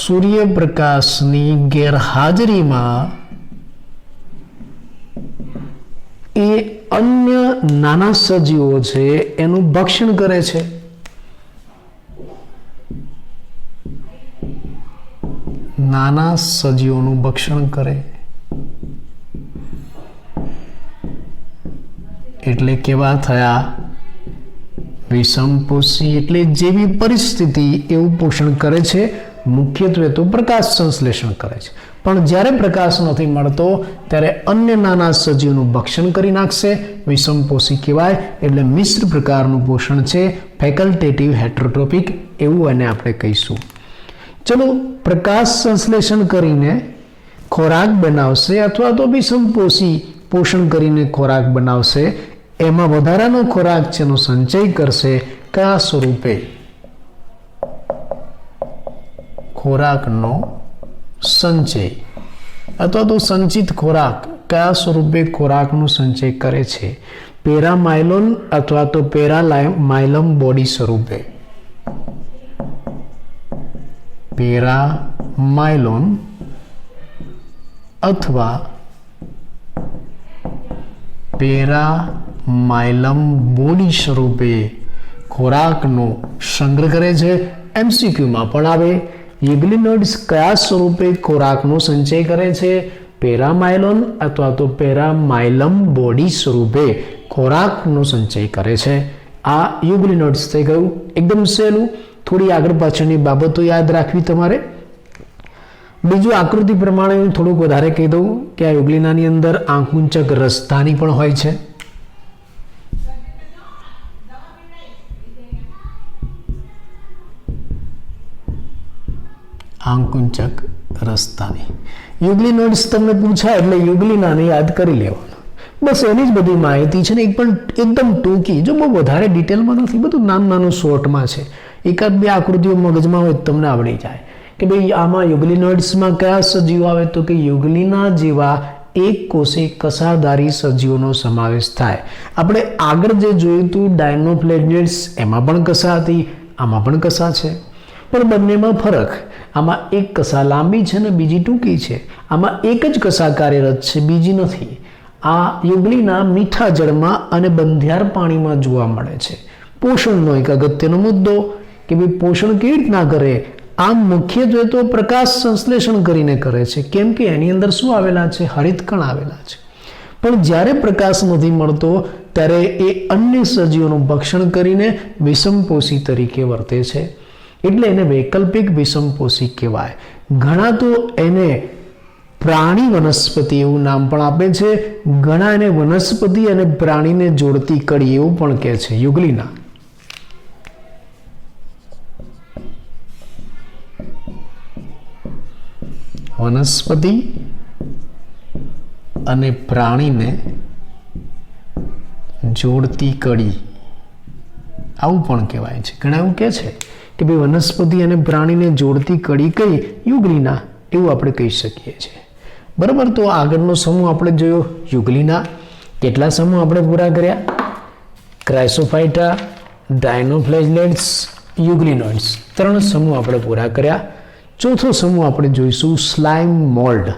સૂર્યપ્રકાશની ગેરહાજરીમાં એ અન્ય નાના સજીવો છે એનું ભક્ષણ કરે છે. નાના સજીવોનું ભક્ષણ કરે એટલે કેવા થયા? વિષમપોષી. એટલે જેવી પરિસ્થિતિ એવું પોષણ કરે છે. મુખ્યત્વે તો પ્રકાશ સંશ્લેષણ કરે છે, પણ જ્યારે પ્રકાશ નથી મળતો ત્યારે અન્ય નાના સજીવનું ભક્ષણ કરી નાખશે. વિષમપોષી કહેવાય. એટલે મિશ્ર પ્રકારનું પોષણ છે, ફેકલ્ટેટિવ હેટરોટ્રોપિક એવું એને આપણે કહીશું. ચલો, પ્રકાશ સંશ્લેષણ કરીને ખોરાક બનાવશે અથવા તો વિષમપોષી પોષણ કરીને ખોરાક બનાવશે. એમાં વધારાનો ખોરાક છે એનો સંચય કરશે. કયા સ્વરૂપે? ખોરાકનો સંચય અથવા તો સંચિત ખોરાક. કયા સ્વરૂપે ખોરાકનો સંચય કરે છે? પેરામાયલોન અથવા તો પેરામાયલમ બોડી સ્વરૂપે. પેરામાયલોન અથવા પેરામાયલમ બોડી સ્વરૂપે ખોરાકનો સંગ્રહ કરે છે. એમસીક્યુમાં પણ આવે. યુગ્લિનોઇડ્સ કયા સ્વરૂપે ખોરાકનો સંચય કરે છે? પેરામાયલોન અથવા તો પેરામાયલમ બોડી સ્વરૂપે ખોરાકનો સંચય કરે છે. આ યુગ્લિનોઇડ્સ થઈ ગયું. એકદમ સહેલું. થોડી આગળ પાછળની બાબતો યાદ રાખવી તમારે. બીજું, આકૃતિ પ્રમાણે હું થોડુંક વધારે કહી દઉં કે આ યુગ્લિનાની અંદર આંકુંચક રસધાની પણ હોય છે. આંકુંચક રસધાની. યુગ્લિનોઇડ્સ તમને પૂછાય એટલે યુગ્લિનાને યાદ કરી લેવાનું. બસ એની જ બધી માહિતી છે ને, પણ એકદમ ટૂંકી. જો બહુ વધારે ડિટેલમાં નથી, બધું નાનું નાનું શોર્ટમાં છે. એકાદ બે આકૃતિઓ મગજમાં હોય તમને આવડી જાય કે ભાઈ આમાં યુગ્લિનોઇડ્સમાં કયા સજીવો આવે. તો કે યુગ્લિના જેવા એક કોષી કસાધારી સજીવોનો સમાવેશ થાય. આપણે આગળ જે જોયું હતું ડાયનોફ્લેજેટ્સ, એમાં પણ કસા હતી, આમાં પણ કસા છે, પણ બંનેમાં ફરક. આમાં એક કસા લાંબી છે ને બીજી ટૂંકી છે. આમાં એક જ કસા કાર્યરત છે, બીજી નથી. આ યુગ્લિના મીઠા જળમાં અને બંધિયાર પાણીમાં જોવા મળે છે. પોષણનો એક અગત્યનો મુદ્દો કે ભાઈ પોષણ કેવી રીતના કરે? આમ મુખ્યત્વે તો પ્રકાશ સંશ્લેષણ કરીને કરે છે. કેમ કે એની અંદર શું આવેલા છે? હરિતકણ આવેલા છે. પણ જ્યારે પ્રકાશ નથી મળતો ત્યારે એ અન્ય સજીવોનું ભક્ષણ કરીને વિષમપોષી તરીકે વર્તે છે. એટલે એને વૈકલ્પિક વિષમપોષી કહેવાય. ઘણા તો એને પ્રાણી વનસ્પતિ એવું નામ પણ આપે છે. ઘણા એને વનસ્પતિ અને પ્રાણીને જોડતી કડી એવું પણ કહે છે. યુગ્લિના વનસ્પતિ અને પ્રાણીને જોડતી કડી આવું પણ કહેવાય છે. ઘણા એવું કહે છે કે ભાઈ વનસ્પતિ અને પ્રાણીને જોડતી કડી કઈ? યુગ્લિના એવું આપણે કહી શકીએ છીએ. બરાબર. તો આગળનો સમૂહ આપણે જોયો યુગ્લિના. કેટલા સમૂહ આપણે પૂરા કર્યા? ક્રાયસોફાઇટા, ડાયનોફ્લેજેલેટ્સ, યુગ્લિનોઇડ્સ. 3 સમૂહ આપણે પૂરા કર્યા. ચોથો સમૂહ આપણે જોઈશું સ્લાઇમ મોલ્ડ.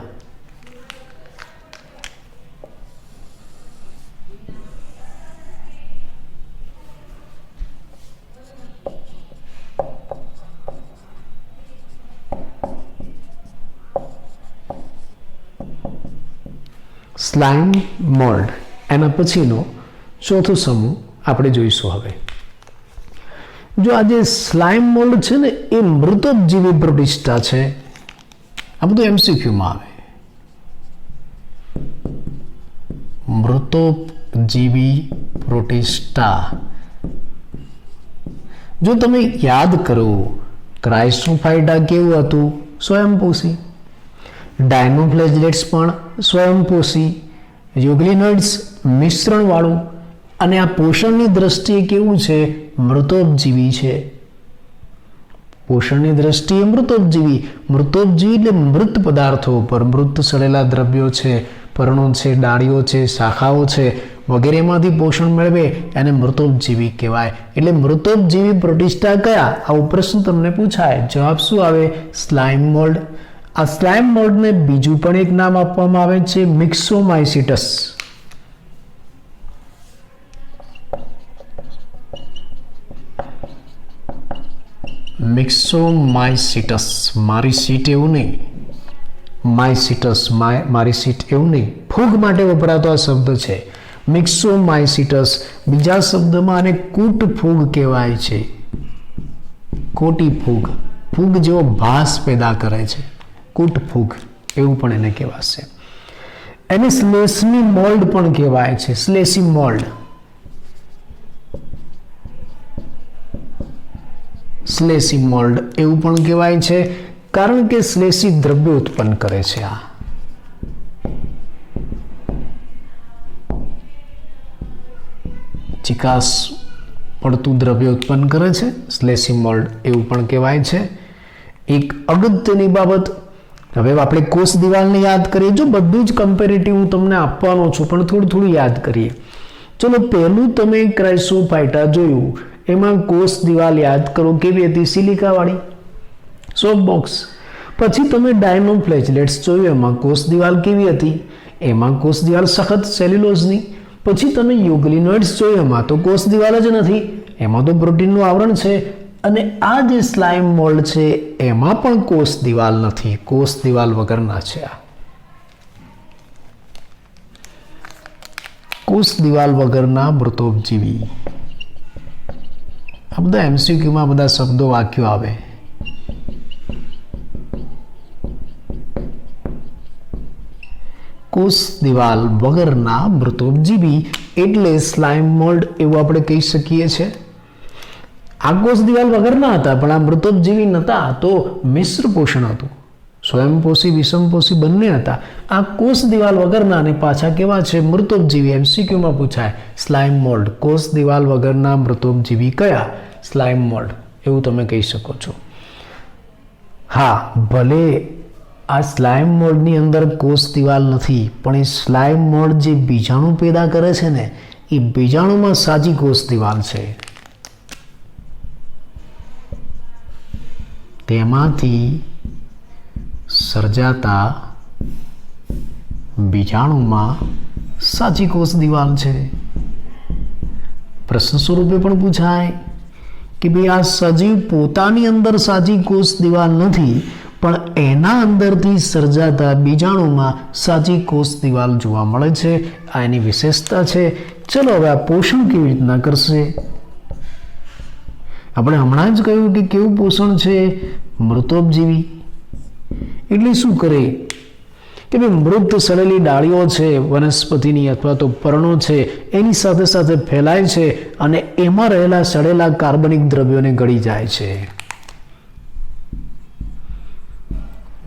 સ્લાઇમ મોલ્ડ એના પછીનો ચોથો સમૂહ આપણે જોઈશું. હવે જો આ જે સ્લાઇમ મોલ્ડ છે ને એ મૃતોપજીવી પ્રોટિસ્ટા છે. આ બધું એમસીક્યુમાં આવે. મૃતોપજીવી પ્રોટિસ્ટા. જો તમે યાદ કરો, ક્રાઇસોફાઇટા કેવું હતું? સ્વયંપોષી. ડાયનોફ્લેજેલેટ્સ પણ સ્વયંપોષી. યુગ્લિનોઇડ્સ મિશ્રણવાળું. અને આ પોષણની દ્રષ્ટિએ કેવું છે? મૃતોપજીવી છે. પોષણની દ્રષ્ટિએ મૃતોપજીવી. મૃતોપજીવી એટલે મૃત પદાર્થો પર, મૃત સડેલા દ્રવ્યો છે, પર્ણો છે, ડાળીઓ છે, શાખાઓ છે, વગેરેમાંથી પોષણ મેળવે એને મૃતોપજીવી કહેવાય. એટલે મૃતોપજીવી પ્રોટિસ્ટા કયા? આવો પ્રશ્ન તમને પૂછાય. જવાબ શું આવે? સ્લાઇમ મોલ્ડ. આ સ્લાઇમ મોલ્ડને બીજું પણ એક નામ આપવામાં આવે છે, મિક્સોમાઇસિટસ. મિક્સોમાઇસિટસ. મારી સીટ એવું નહીં, માઇસિટસ, મારી સીટ એવું નહીં. ફૂગ માટે વપરાતો આ શબ્દ છે મિક્સોમાઇસિટસ. બીજા શબ્દમાં આને કૂટ ફૂગ કહેવાય છે. કોટી ફૂગ, ફૂગ જેવો ભાસ પેદા કરે છે, કૂટ ફૂગ એવું પણ એને કહેવાશે. એને સ્લેશમી મોલ્ડ પણ કહેવાય છે. સ્લેશી મોલ્ડ, સ્લેશી મોલ્ડ એવું પણ કહેવાય છે, કારણ કે શ્લેષી દ્રવ્યો ઉત્પન્ન કરે છે. આ ચિકાસ પડતું દ્રવ્ય ઉત્પન્ન કરે છે, શ્લેષી મોલ્ડ એવું પણ કહેવાય છે. એક અગત્યની બાબત, હવે આપણે કોષ દિવાલને યાદ કરીએ. જો બધું જ કમ્પેરેટિવ હું તમને આપવાનો છું, પણ થોડું થોડું યાદ કરીએ. ચલો, પહેલું તમે ક્રાઇસોફાઇટા જોયું, એમાં કોષ દિવાલ યાદ કરો કેવી હતી? સિલિકાવાળી, સોફ્ટ બોક્સ. પછી તમે ડાયનોફ્લેજેલેટ્સ જોયું, એમાં કોષ દિવાલ કેવી હતી? એમાં કોષ દિવાલ સખત સેલ્યુલોઝની. પછી તમે યુગ્લિનોઇડ્સ જોયું, એમાં તો કોષ દિવાલ જ નથી, એમાં તો પ્રોટીનનું આવરણ છે. અને આ જે સ્લાઇમ મોલ્ડ છે એમાં પણ કોષ દિવાલ નથી, કોષ દિવાલ વગરના છે. આ કોષ દિવાલ વગરના મૃતોપજીવી. આ બધા એમસીક્યુમાં બધા શબ્દો વાક્યો આવે. કોષ દિવાલ વગરના મૃતોપજીવી એટલે સ્લાઇમ મોલ્ડ એવું આપણે કહી શકીએ છીએ. આ કોષ દિવાલ વગરના હતા, પણ આ મૃતોપજીવી નહોતા, તો મિશ્ર પોષણ હતું. સ્વયંપોષી વિષમપોષી બંને હતા. આ કોષ દિવાલ વગરના અને પાછા કેવા છે? મૃતોપજીવી. એમસીક્યુમાં પૂછાય સ્લાઇમ મોલ્ડ. કોષ દિવાલ વગરના મૃતોપજીવી કયા? સ્લાઇમ મોલ્ડ એવું તમે કહી શકો છો. હા, ભલે આ સ્લાઇમ મોલ્ડની અંદર કોષ દિવાલ નથી, પણ એ સ્લાઇમ મોલ્ડ જે બીજાણુ પેદા કરે છે ને, એ બીજાણુમાં સાજી કોષ દિવાલ છે. તેમાંથી સર્જાતા બીજાણુમાં સાચી કોષ દિવાલ છે. પ્રશ્ન સ્વરૂપે પણ પૂછાય કે ભાઈ આ સજીવ પોતાની અંદર સાચી કોષ દિવાલ નથી, પણ એના અંદરથી સર્જાતા બીજાણુમાં સાચી કોષ દિવાલ જોવા મળે છે. આ એની વિશેષતા છે. ચલો, હવે આ પોષણ કેવી રીતના કરશે? આપણે હમણાં જ કહ્યું કે કેવું પોષણ છે? મૃતોપજીવી. એટલે શું કરે કે ભાઈ મૃત સડેલી ડાળીઓ છે વનસ્પતિની અથવા તો પર્ણો છે, એની સાથે સાથે ફેલાય છે અને એમાં રહેલા સડેલા કાર્બનિક દ્રવ્યોને ગળી જાય છે.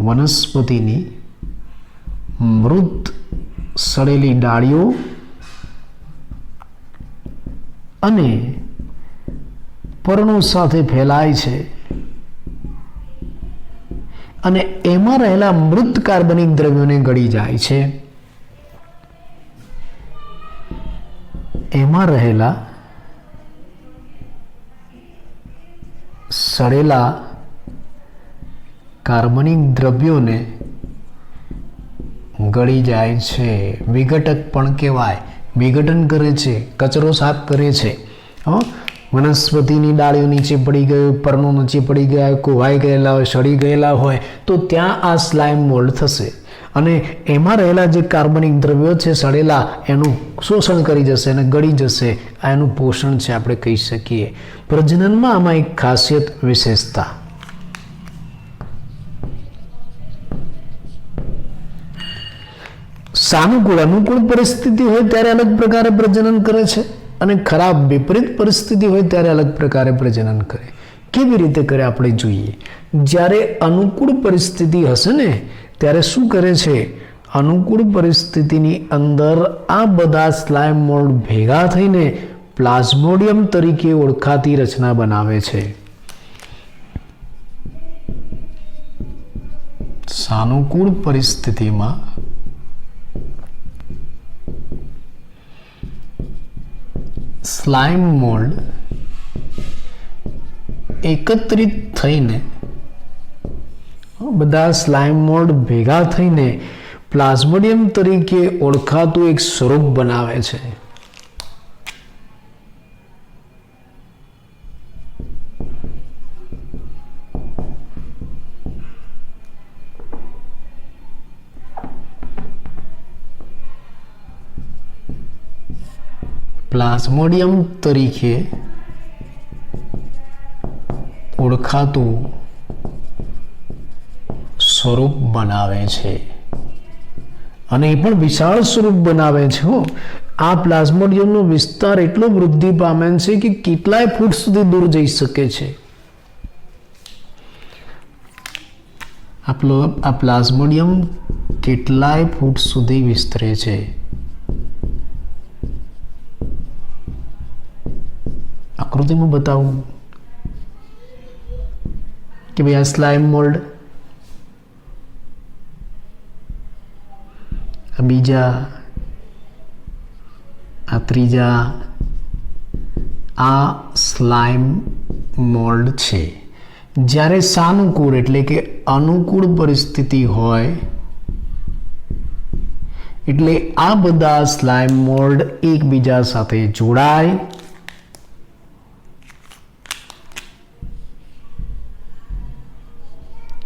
વનસ્પતિની મૃત સડેલી ડાળીઓ અને પર્ણો સાથે ફેલાય છે અને એમાં રહેલા મૃત કાર્બનિક દ્રવ્યોને ગળી જાય છે. એમાં રહેલા સડેલા કાર્બનિક દ્રવ્યોને ગળી જાય છે. વિઘટક પણ કહેવાય. વિઘટન કરે છે, કચરો સાફ કરે છે. વનસ્પતિની ડાળીઓ નીચે પડી ગયો, પર્ણો નીચે પડી ગયા, કોવાઈ ગયેલા હોય, સડી ગયેલા હોય, તો ત્યાં આ સ્લાઇમ મોલ્ડ થશે અને એમાં રહેલા જે કાર્બનિક દ્રવ્યો છે સડેલા, એનું શોષણ કરી જશે અને ગળી જશે. આ એનું પોષણ છે, આપણે કહી શકીએ. પ્રજનનમાં આમાં એક ખાસિયત, વિશેષતા. સાનુકૂળ અનુકૂળ પરિસ્થિતિ હોય ત્યારે અલગ પ્રકારે પ્રજનન કરે છે અને ખરાબ વિપરીત પરિસ્થિતિ હોય ત્યારે અલગ પ્રકારે પ્રજનન કરે. કેવી રીતે કરે આપણે જોઈએ. જ્યારે અનુકૂળ પરિસ્થિતિ હશે ને ત્યારે શું કરે છે, અનુકૂળ પરિસ્થિતિની અંદર આ બધા સ્લાઇમ મોલ્ડ ભેગા થઈને પ્લાઝ્મોડિયમ તરીકે ઓળખાતી રચના બનાવે છે. સાનુકૂળ પરિસ્થિતિમાં સ્લાઇમ મોલ્ડ એકત્રિત થઈને બધા સ્લાઇમ મોલ્ડ ભેગા થઈને પ્લાઝ્મોડિયમ તરીકે ઓળખાતું એક સ્વરૂપ બનાવે છે. પ્લાઝ્મોડિયમ તરીકે ઓળખાતું સ્વરૂપ બનાવે છે અને એ પણ વિશાળ સ્વરૂપ બનાવે છે. આ પ્લાઝ્મોડિયમનો વિસ્તાર એટલો વૃદ્ધિ પામે છે કે કેટલાય ફૂટ સુધી દૂર જઈ શકે છે. આ પ્લાઝ્મોડિયમ કેટલાય ફૂટ સુધી વિસ્તરે છે. આકૃતિમાં બતાવું કે ભાઈ આ સ્લાઇમ મોલ્ડ, આ બીજા, આ ત્રીજા, આ સ્લાઇમ મોલ્ડ છે. જ્યારે સાનુકૂળ એટલે કે અનુકૂળ પરિસ્થિતિ હોય એટલે આ બધા સ્લાઇમ મોલ્ડ એકબીજા સાથે જોડાય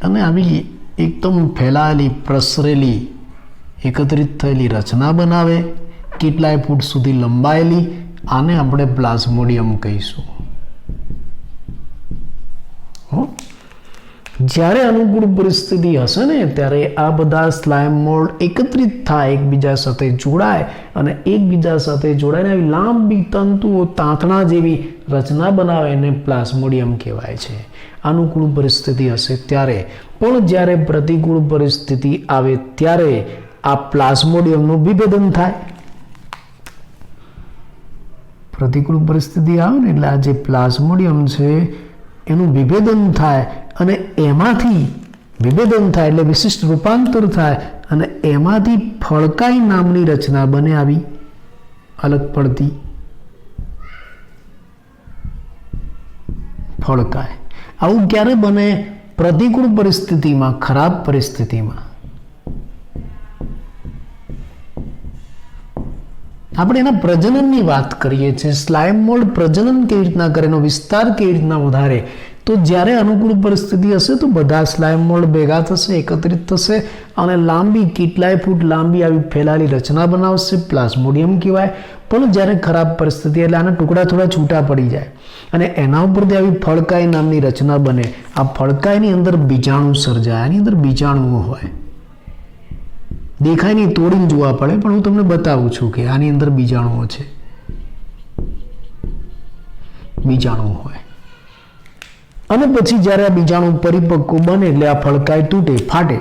અને આવી એકદમ ફેલાયેલી, પ્રસરેલી, એકત્રિત થયેલી રચના બનાવે, કેટલાય ફૂટ સુધી લંબાયેલી. આને આપણે પ્લાઝ્મોડિયમ કહીશું. જ્યારે અનુકૂળ પરિસ્થિતિ હશે ને ત્યારે આ બધા સ્લાઇમ મોલ્ડ એકત્રિત થાય, એકબીજા સાથે જોડાય અને એકબીજા સાથે જોડાઈને આવી લાંબી તંતુઓ, તાંતણા જેવી રચના બનાવે એને પ્લાઝ્મોડિયમ કહેવાય છે. અનુકૂળ પરિસ્થિતિ હશે ત્યારે. પણ જ્યારે પ્રતિકૂળ પરિસ્થિતિ આવે ત્યારે આ પ્લાઝ્મોડિયમનું વિભેદન થાય. પ્રતિકૂળ પરિસ્થિતિ આવે ને એટલે આ જે પ્લાઝ્મોડિયમ છે એનું વિભેદન થાય અને એમાંથી વિભેદન થાય એટલે વિશિષ્ટ રૂપાંતર થાય અને એમાંથી ફળકાઈ નામની રચના બને, આવી અલગ પડતી ફળકાય. આવું ક્યારે બને? પ્રતિકૂળ પરિસ્થિતિમાં, ખરાબ પરિસ્થિતિમાં. આપણે એના પ્રજનનની વાત કરીએ છીએ. સ્લાઇમ મોલ્ડ પ્રજનન કેવી રીતના કરે, એનો વિસ્તાર કેવી રીતના વધારે, તો જ્યારે અનુકૂળ પરિસ્થિતિ હશે તો બધા સ્લાઇમ મોલ્ડ ભેગા થશે, એકત્રિત થશે અને લાંબી, કેટલાય ફૂટ લાંબી આવી ફેલાયેલી રચના બનાવશે, પ્લાઝ્મોડિયમ કહેવાય. પણ જ્યારે ખરાબ પરિસ્થિતિ એટલે આના ટુકડા થોડા છૂટા પડી જાય અને એના ઉપરથી આવી ફળકાઈ નામની રચના બને. આ ફળકાઈની અંદર બીજાણુ સર્જાય. આની અંદર બીજાણુઓ હોય, દેખાય નહીં, તોડીને જોવા પડે, પણ હું તમને બતાવું છું કે આની અંદર બીજાણુઓ છે. બીજાણુ હોય અને પછી જ્યારે આ બીજાણુ પરિપક્વ બને એટલે આ ફળકાઈ તૂટે, ફાટે.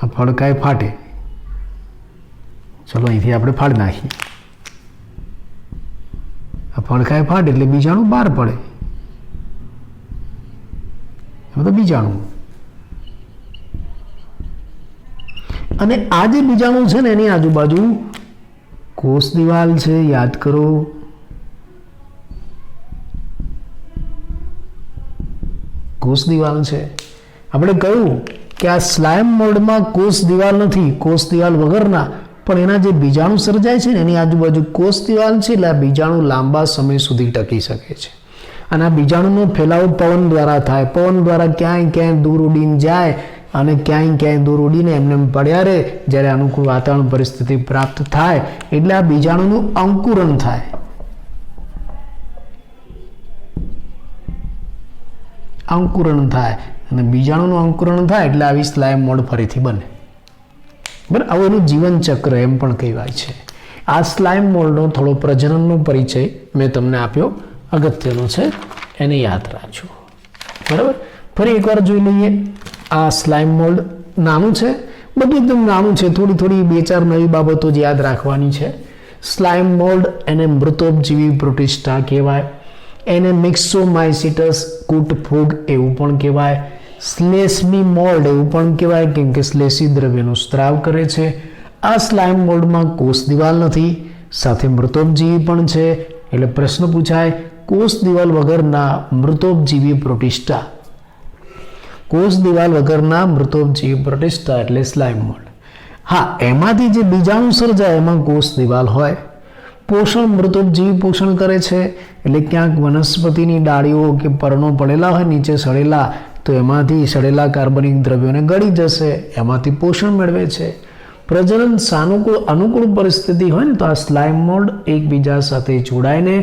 આ ફળકાઈ ફાટે. ચલો અહીંથી આપણે ફાડી નાખીએ. આ ફળકાઈ ફાટે એટલે બીજાણુ બહાર પડે. એ બધા બીજાણુ. અને આ જે બીજાણુ છે ને એની આજુબાજુ કોષ દિવાલ છે, યાદ કરો. કોષ દિવાલ છે. આપણે કહ્યું કે આ સ્લાઇમ મોલ્ડમાં કોષ દિવાલ નથી, કોષ દિવાલ વગરના, પણ એના જે બીજાણુ સર્જાય છે ને એની આજુબાજુ કોષ દિવાલ છે. એટલે આ બીજાણુ લાંબા સમય સુધી ટકી શકે છે. અને આ બીજાણુનો ફેલાવો પવન દ્વારા થાય. પવન દ્વારા ક્યાંય દૂર ઉડીને જાય અને ક્યાંય દૂર ઉડીને એમને પડ્યા રહે. જ્યારે અનુકૂળ વાતાવરણ પરિસ્થિતિ પ્રાપ્ત થાય એટલે આ બીજાણુનું અંકુરણ થાય. અંકુરણ થાય અને બીજાણુનું અંકુરણ થાય એટલે આવી સ્લાઇમ મોલ્ડ ફરીથી બને. બરાબર, આવું એનું જીવન ચક્ર એમ પણ કહેવાય છે. આ સ્લાઇમ મોલ્ડનો થોડો પ્રજનનનો પરિચય મેં તમને આપ્યો, અગત્યનો છે, એને યાદ રાખજો. બરાબર, ફરી એકવાર જોઈ લઈએ. આ સ્લાઇમ મોલ્ડ નાનું છે, બધું એકદમ નાનું છે, થોડી 2-4 નવી બાબતો જ યાદ રાખવાની છે. સ્લાઇમ મોલ્ડ એને મૃતોપજીવી પ્રોટિસ્ટા કહેવાય, એને મિક્સોમાઇસિટસ કૂટ ફૂગ એવું પણ કહેવાય, સ્લેશમી મોલ્ડ એવું પણ કહેવાય, કેમ કે શ્લેષી દ્રવ્યનો સ્ત્રાવ કરે છે. આ સ્લાઇમ મોલ્ડમાં કોષ દિવાલ નથી, સાથે મૃતોપજીવી પણ છે. એટલે પ્રશ્ન પૂછાય, કોષ દિવાલ વગરના મૃતોપજીવી પ્રોટિસ્ટા. કોષ દિવાલ વગરના મૃતોપજીવી પ્રોટિસ્ટા એટલે સ્લાઇમ મોલ્ડ. હા, એમાંથી જે બીજાણુ સર્જાય એમાં કોષ દિવાલ હોય. પોષણ મૃતોપજીવી પોષણ કરે છે, એટલે ક્યાંક વનસ્પતિની ડાળીઓ કે પર્ણો પડેલા હોય નીચે સડેલા, તો એમાંથી સડેલા કાર્બનિક દ્રવ્યોને ગળી જશે, એમાંથી પોષણ મેળવે છે. પ્રજનન સાનુકૂળ અનુકૂળ પરિસ્થિતિ હોય ને તો આ સ્લાઇમ મોલ્ડ એકબીજા સાથે જોડાઈને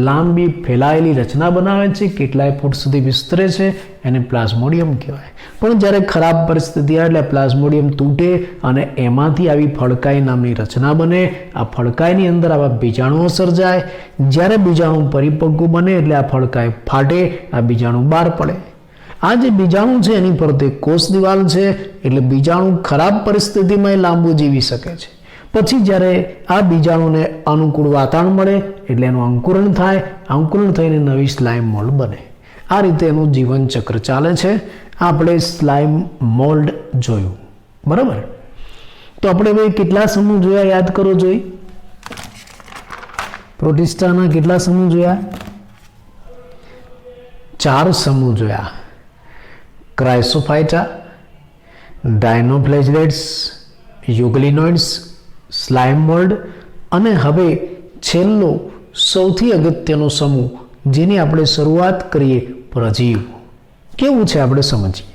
લાંબી ફેલાયેલી રચના બનાવે છે, કેટલાય ફૂટ સુધી વિસ્તરે છે, એને પ્લાઝ્મોડિયમ કહેવાય. પણ જ્યારે ખરાબ પરિસ્થિતિ આવે એટલે પ્લાઝ્મોડિયમ તૂટે અને એમાંથી આવી ફડકાઈ નામની રચના બને. આ ફડકાઈની અંદર આવા બીજાણુઓ સર્જાય. જ્યારે બીજાણુ પરિપક્વ બને એટલે આ ફડકાઈ ફાટે, આ બીજાણુ બહાર પડે. આ જે બીજાણુ છે એની ફરતે કોષ દિવાલ છે, એટલે બીજાણુ ખરાબ પરિસ્થિતિમાં લાંબુ જીવી શકે છે. પછી જ્યારે આ બીજાણુને અનુકૂળ વાતાવરણ મળે એટલે એનું અંકુરણ થાય, અંકુરણ થઈને નવી સ્લાઇમ મોલ્ડ બને. આ રીતે એનું જીવન ચક્ર ચાલે છે. આપણે સ્લાઇમ મોલ્ડ જોયું. બરાબર, તો આપણે હવે કેટલા સમૂહ જોયા યાદ કરો જોઈ. પ્રોટિસ્ટાના કેટલા સમૂહ જોયા? 4 સમૂહ જોયા. ક્રાયસોફાઇટા, ડાયનોફ્લેજેલેટ્સ, યુગ્લિનોઇડ્સ, સ્લાઇમ મોલ્ડ અને હવે છેલ્લો સૌથી અગત્યનો સમૂહ જેની આપણે શરૂઆત કરીએ, પ્રજીવ. કેવું છે આપણે સમજીએ.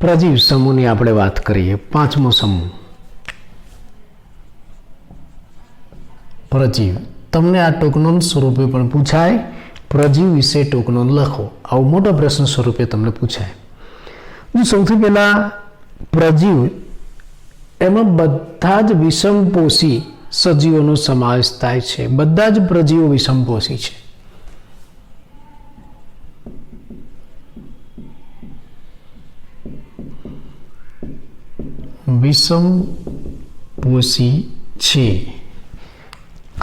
પ્રજીવ સમૂહની આપણે વાત કરીએ. 5મો સમૂહ પ્રજીવ. તમને આ ટોકનોન સ્વરૂપે પણ પૂછાય, પ્રજીવ વિશે ટોકનોન લખો, આવો મોટો પ્રશ્ન સ્વરૂપે તમને પૂછાય. સૌથી પહેલા પ્રજીવ એમાં બધા જ વિષમપોષી સજીવોનો સમાવેશ થાય છે. બધા જ પ્રજીવો વિષમપોષી છે. વિષમપોષી છે.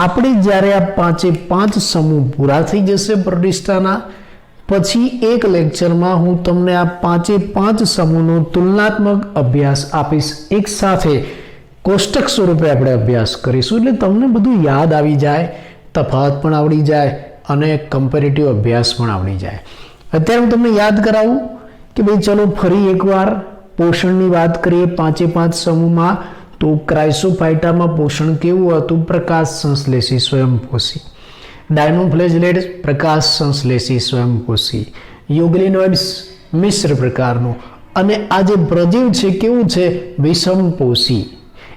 આપણે જ્યારે આ 5 સમૂહ પૂરા થઈ જશે પ્રતિષ્ઠાના, પછી એક લેક્ચરમાં હું તમને આ 5 સમૂહનો તુલનાત્મક અભ્યાસ આપીશ. એક સાથે કોષ્ટક સ્વરૂપે આપણે અભ્યાસ કરીશું, એટલે તમને બધું યાદ આવી જાય. તફાવત પણ આવડી જાય અને કમ્પેરેટિવ અભ્યાસ પણ આવડી જાય. અત્યારે હું તમને યાદ કરાવું કે ભાઈ ચલો ફરી એકવાર પોષણની વાત કરીએ 5 સમૂહમાં. તો ક્રાઇસોફાઇટામાં પોષણ કેવું હતું? પ્રકાશ સંશ્લેષી સ્વયંપોષી. ડાયનોફ્લેજેલેટ પ્રકાશ સંશ્લેષી સ્વયંપોષી. યુગ્લિનોઇડ્સ મિશ્ર પ્રકારનું. અને આ જે પ્રજીવ છે કેવું છે? વિષમપોષી.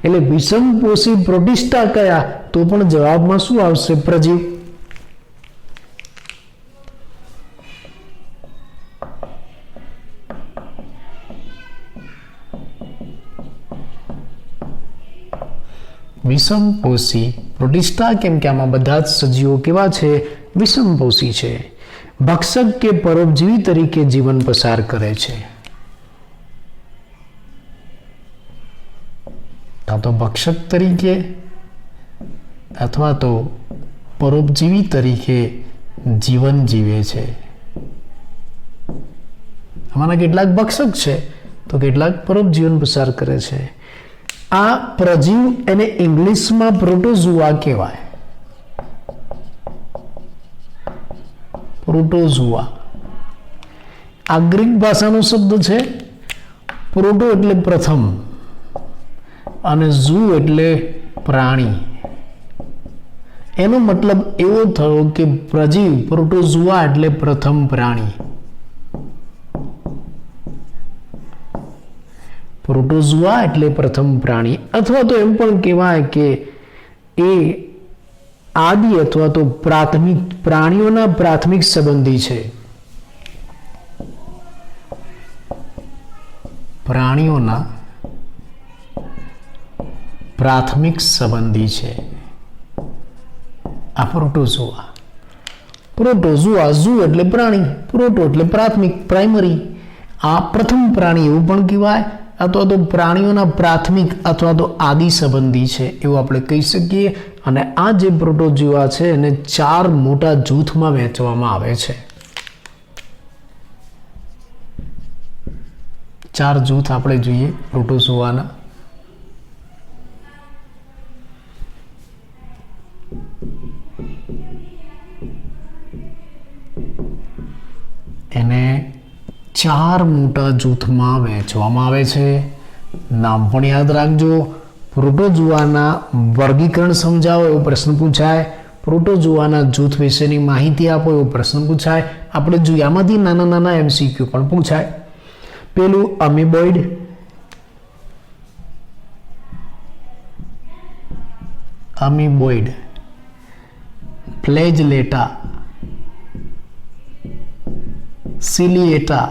એટલે વિષમપોષી પ્રોટિસ્ટા કયા? તો પણ જવાબમાં શું આવશે? પ્રજીવ. વિષમપોષી પ્રોટિસ્ટા, કેમ કે આમાં બધા જ સજીવો કેવા છે? વિષમપોષી છે. ભક્ષક કે પરોપજીવી તરીકે જીવન પસાર કરે છે. કાં તો ભક્ષક તરીકે અથવા તો પરોપજીવી તરીકે જીવન જીવે છે. આમાંના કેટલાક ભક્ષક છે તો કેટલાક પરોપજીવન પસાર કરે છે. આ પ્રજીવ એને ઇંગ્લિશમાં પ્રોટોઝુઆ કહેવાય. પ્રોટોઝુઆ આ ગ્રીક ભાષાનો શબ્દ છે. પ્રોટો એટલે પ્રથમ અને ઝૂ એટલે પ્રાણી. એનો મતલબ એવો થયો કે પ્રજીવ પ્રોટોઝુઆ એટલે પ્રથમ પ્રાણી. પ્રોટોઝુઆ એટલે પ્રથમ પ્રાણી, અથવા તો એમ પણ કહેવાય કે એ આદિ અથવા તો પ્રાથમિક પ્રાણીઓના પ્રાથમિક સંબંધી છે. પ્રાણીઓના પ્રાથમિક સંબંધી છે આ પ્રોટોઝુઆ. પ્રોટોઝુઆ, ઝૂ એટલે પ્રાણી, પ્રોટો એટલે પ્રાથમિક, પ્રાઇમરી. આ પ્રથમ પ્રાણી એવું પણ કહેવાય, અથવા તો પ્રાણીઓના પ્રાથમિક અથવા તો આદિ સંબંધી છે એવું આપણે કહી શકીએ. અને આ જે પ્રોટોઝુઆ છે એને 4 મોટા જૂથમાં વહેંચવામાં આવે છે. 4 જૂથ આપણે જોઈએ પ્રોટોઝુઆના. એને 4 મોટા જૂથમાં વહેંચવામાં આવે છે. નામ પણ યાદ રાખજો. પ્રોટોઝુઆના વર્ગીકરણ સમજાવો એવો પ્રશ્ન પૂછાય. પ્રોટોઝુઆના જૂથ વિશેની માહિતી આપો એવો પ્રશ્ન પૂછાય. આપણે જોઈએ આમાંથી નાના નાના MCQ પણ પૂછાય. પેલું અમીબોઇડ, અમીબોઇડ, ફ્લેજલેટા, સિલિએટા,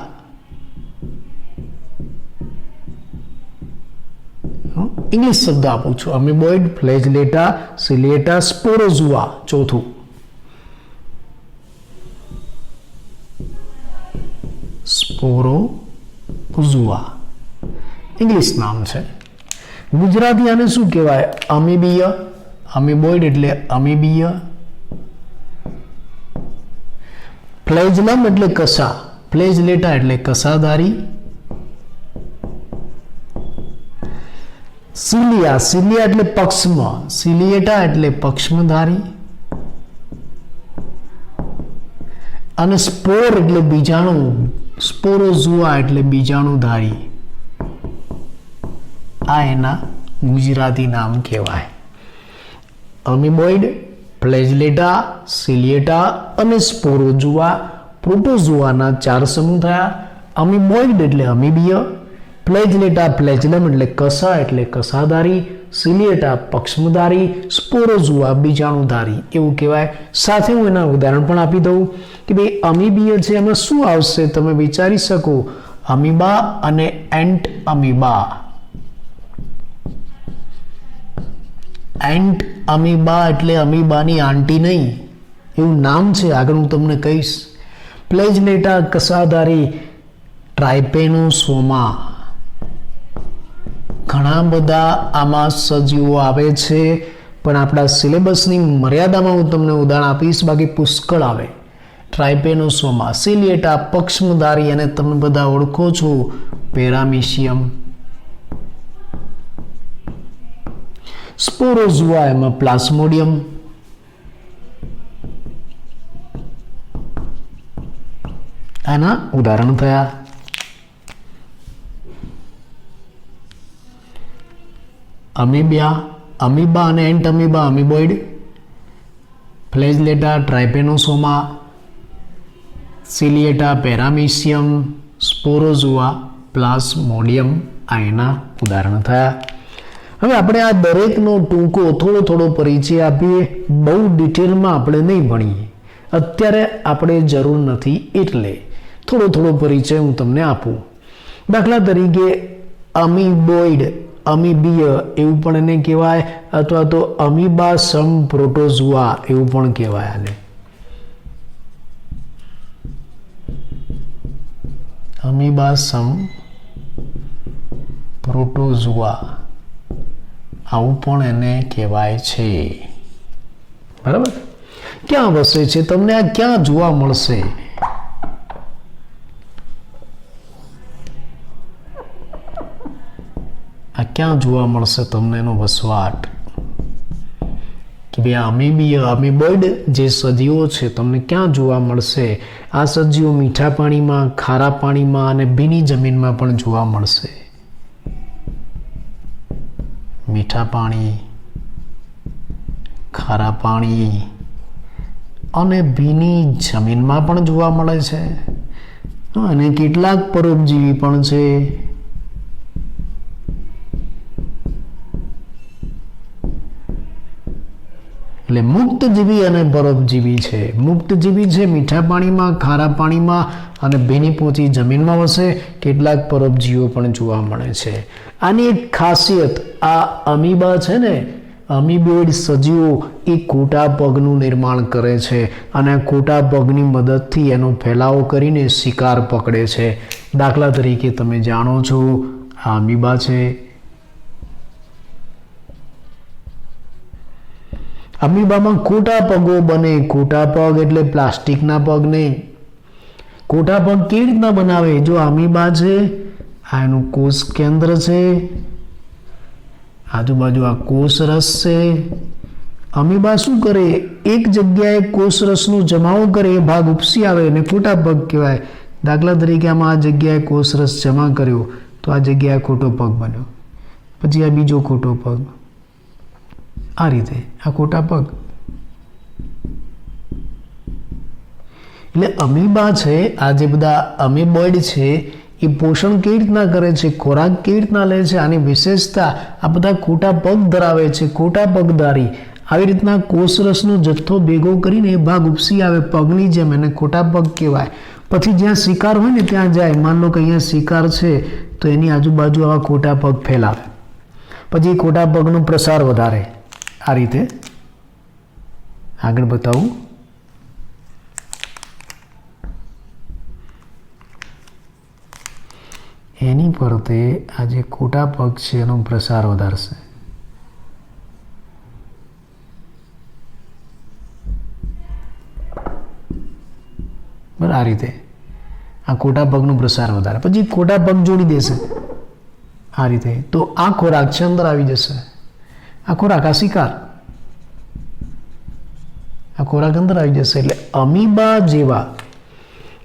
ઇંગ્લિશ શબ્દ આપું છું. અમીબોઇડ, ફ્લેજલેટા, સિલિએટા, સ્પોરોઝુઆ ચોથું. સ્પોરોઝુઆ ઇંગ્લિશ નામ છે. ગુજરાતી આને શું કહેવાય? અમીબીય. અમીબોઇડ એટલે અમીબીય. ફ્લેજલમ એટલે કસા, ફ્લેજલેટા એટલે કસાધારી. સિલિયા, સિલિયા એટલે પક્ષમ, સિલિએટા એટલે પક્ષમધારી. અને સ્પોર એટલે બીજાણુ, સ્પોરોઝુઆ એટલે બીજાણુધારી. આ એના ગુજરાતી નામ કહેવાય. અમીબોઇડ, ફ્લેજલેટા, સિલિએટા અને સ્પોરોઝુઆ પ્રોટોઝુઆના 4 સમૂહ થયા. અમીબોઇડ એટલે અમીબીય, ફ્લેજલેટા ફ્લેજલમ એટલે કસા એટલે કસાધારી, સિલિએટા પક્ષમધારી, સ્પોરોઝુઆ બીજાણુધારી એવું કહેવાય. સાથે હું એના ઉદાહરણ પણ આપી દઉં કે ભાઈ અમીબીય છે એમાં શું આવશે? તમે વિચારી શકો. અમીબા અને એન્ટ અમીબા. એન્ટ અમીબા એટલે અમીબાની આંટી નહીં, એવું નામ છે, આગળ હું તમને કહીશ. ફ્લેજલેટા કસાધારી, ટ્રાઇપેનોસોમા. ઘણા બધા આમાં સજીવો આવે છે, પણ આપણા સિલેબસની મર્યાદામાં હું તમને ઉદાહરણ આપીશ, બાકી પુષ્કળ આવે. ટ્રાઇપેનોસોમા, સિલિએટા પક્ષમધારી, અને તમે બધા ઓળખો છો પેરામીશિયમ. સ્પોરોઝુઆ એમાં પ્લાસ્મોડિયમ. આના ઉદાહરણ થયા. અમીબા અને એન્ટ અમીબા અમીબોઇડ, ફ્લેજલેટા ટ્રાઇપેનોસોમા, સિલિએટા પેરામીશિયમ, સ્પોરોઝોઆ, પ્લાઝ્મોડિયમ આ એના ઉદાહરણ થયા. હવે આપણે આ દરેકનો ટૂંકો થોડો પરિચય આપીએ. બહુ ડિટેલમાં આપણે નહીં ભણીએ, અત્યારે આપણે જરૂર નથી, એટલે થોડો પરિચય હું તમને આપું. દાખલા તરીકે અમીબોઇડ, અમીબીય એવું પણ એને કહેવાય, અથવા તો અમીબા સમ પ્રોટોઝોઆ એવું પણ કહેવાય. આને અમીબા સમ પ્રોટોઝોઆ આવું પણ એને કહેવાય છે. બરાબર. ક્યાં વસે છે? તમને આ ક્યાં જોવા મળશે? આ ક્યાં જોવા મળશે તમને એનો વસવાટ? કે ભાઈ અમીબીય, અમીબોઇડ જે સજીવો છે તમને ક્યાં જોવા મળશે? આ સજીવો મીઠા પાણીમાં, ખારા પાણીમાં અને ભીની જમીનમાં પણ જોવા મળશે. મીઠા પાણી, ખારા પાણી અને ભીની જમીનમાં પણ જોવા મળે છે. અને કેટલાક પરોપજીવી પણ છે. એટલે મુક્તજીવી અને પરોપજીવી છે. મુક્તજીવી છે મીઠા પાણીમાં, ખારા પાણીમાં અને ભીની પોચી જમીનમાં વસે. કેટલાક પરોપજીવીઓ પણ જોવા મળે છે. આની એક ખાસિયત, આ અમીબા છે ને, અમીબોઇડ સજીવો એ ખોટા પગનું નિર્માણ કરે છે અને ખોટા પગની મદદથી એનો ફેલાવો કરીને શિકાર પકડે છે. દાખલા તરીકે તમે જાણો છો આ અમીબા છે. અમીબામાં ખોટા પગો બને. ખોટા પગ એટલે પ્લાસ્ટિકના પગ નહીં. ખોટા પગ કેવી રીતના બનાવે? જો અમીબા છે, આ એનું કોષ કેન્દ્ર છે, આજુબાજુ આ કોષરસ છે. અમીબા શું કરે? એક જગ્યાએ કોષરસનો જમાવો કરે, એ ભાગ ઉપસી આવે અને ખોટા પગ કહેવાય. દાખલા તરીકે આમાં આ જગ્યાએ કોષરસ જમા કર્યો તો આ જગ્યાએ ખોટો પગ બન્યો, પછી આ બીજો ખોટો પગ, આ રીતે આ ખોટા પગ. એટલે અમીબા છે, આ જે બધા અમીબોઇડ છે એ પોષણ કેવી રીતના કરે છે, ખોરાક કેવી રીતના લે છે, આની વિશેષતા આ બધા ખોટા પગ ધરાવે છે. ખોટા પગધારી આવી રીતના કોષરસનો જથ્થો ભેગો કરીને એ ભાગ ઉપસી આવે પગની જેમ, એને ખોટા પગ કહેવાય. પછી જ્યાં શિકાર હોય ને ત્યાં જાય. માન લો કે અહીંયા શિકાર છે તો એની આજુબાજુ આવા ખોટા પગ ફેલાવે, પછી ખોટા પગનો પ્રસાર વધારે. આ રીતે આગળ બતાવું. એની ફરતે આ જે ખોટા પગ છે એનો પ્રસાર વધારશે. બરાબર, આ રીતે આ ખોટા પગનો પ્રસાર વધારે, પછી ખોટા પગ જોડી દેશે આ રીતે. તો આ ખોરાક છે અંદર આવી જશે. આ ખોરાક, આ શિકાર, આ ખોરાક અંદર આવી જશે. એટલે અમીબા જેવા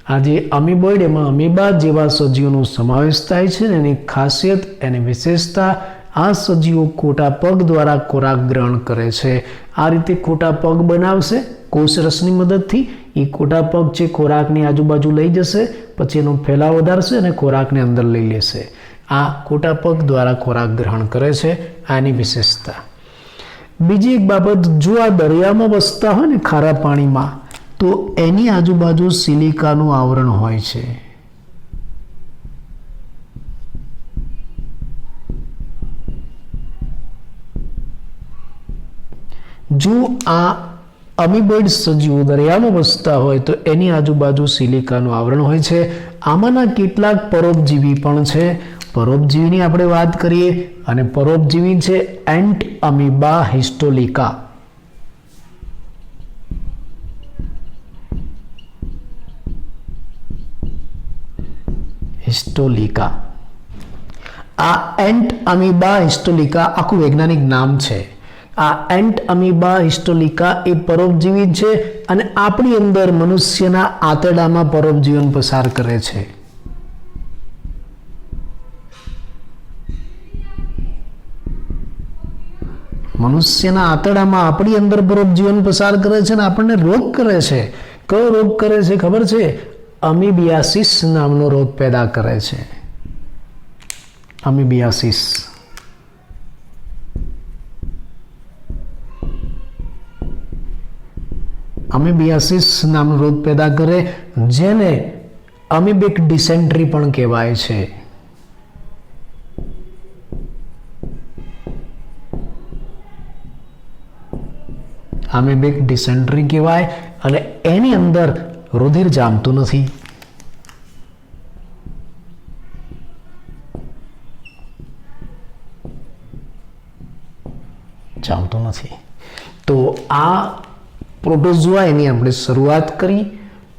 આ જે અમીબોઇડ, એમાં અમીબા જેવા સજીવોનો સમાવેશ થાય છે. એની ખાસિયત, એની વિશેષતા, આ સજીવો ખોટા પગ દ્વારા ખોરાક ગ્રહણ કરે છે. આ રીતે ખોટા પગ બનાવશે કોષરસની મદદથી. એ ખોટા પગ છે ખોરાકની આજુબાજુ લઈ જશે, પછી એનો ફેલાવો વધારશે અને ખોરાકને અંદર લઈ લેશે. આ ખોટા પગ દ્વારા ખોરાક ગ્રહણ કરે છે. આની વિશેષતા. બીજી એક બાબત, જો આ દરિયામાં વસતા હોય ને ખારા પાણીમાં, તો એની આજુબાજુ સિલિકાનું આવરણ હોય છે. જો આ અમીબોઇડ સજીવો દરિયામાં વસતા હોય તો એની આજુબાજુ સિલિકાનું આવરણ હોય છે. આમાંના કેટલાક પરોપજીવી પણ છે. પરોપજીવીની આપણે વાત કરીએ, અને પરોપજીવી છે એન્ટ અમીબા હિસ્ટોલિકા. હિસ્ટોલિકા, આ એન્ટ અમીબા હિસ્ટોલિકા આખું વૈજ્ઞાનિક નામ છે. આ એન્ટ અમીબા હિસ્ટોલિકા એ પરોપજીવી છે અને આપણી અંદર મનુષ્યના આંતરડામાં પરોપજીવન પસાર કરે છે. મનુષ્યના આંતરડામાં આપણી અંદર પરોપજીવન પસાર કરે છે અને આપણને રોગ કરે છે. કયો રોગ કરે છે ખબર છે? અમીબિયાસિસ નામનો રોગ પેદા કરે છે. અમીબિયાસિસ. અમીબિયાસિસ નામનો રોગ પેદા કરે, જેને અમીબિક ડિસેન્ટ્રી પણ કહેવાય છે. અમીબિક ડિસેન્ટ્રી કહેવાય અને એની અંદર રુધિર જામતું નથી. તો આ પ્રોટોઝોઆ એની આપણે શરૂઆત કરી.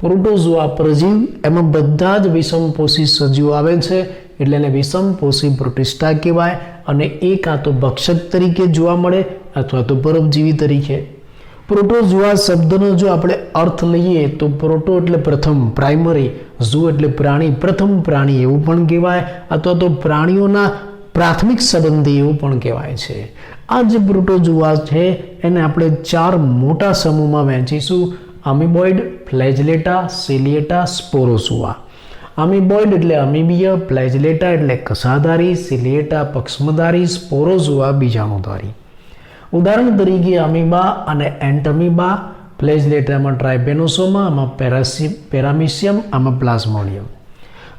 પ્રોટોઝોઆ પ્રજીવ, એમાં બધા જ વિષમપોષી સજીવો આવે છે, એટલે એને વિષમપોષી પ્રોટિસ્ટા કહેવાય. અને એ કાં તો ભક્ષક તરીકે જોવા મળે અથવા તો પરોપજીવી તરીકે. પ્રોટોઝોઆ શબ્દનો જો આપણે અર્થ લઈએ તો પ્રોટો એટલે પ્રથમ, પ્રાઇમરી, ઝૂ એટલે પ્રાણી, પ્રથમ પ્રાણી એવું પણ કહેવાય, અથવા તો પ્રાણીઓના પ્રાથમિક સંબંધી એવું પણ કહેવાય છે. આ જે પ્રોટોઝોઆ છે એને આપણે 4 મોટા સમૂહમાં વહેંચીશું: અમીબોઇડ, ફ્લેજેલેટા, સિલિએટા, સ્પોરોઝોઆ. અમીબોઇડ એટલે અમીબીય, ફ્લેજેલેટા એટલે કસાધારી, સિલિએટા પક્ષમધારી, સ્પોરોઝોઆ બીજાણુધારી. ઉદાહરણ તરીકે અમીબા અને એન્ટમીબા. ફ્લેજેલેટામાં ટ્રાઇપેનોસોમા, આમાં પેરામિશિયમ, આમાં પ્લાઝ્મોડિયમ.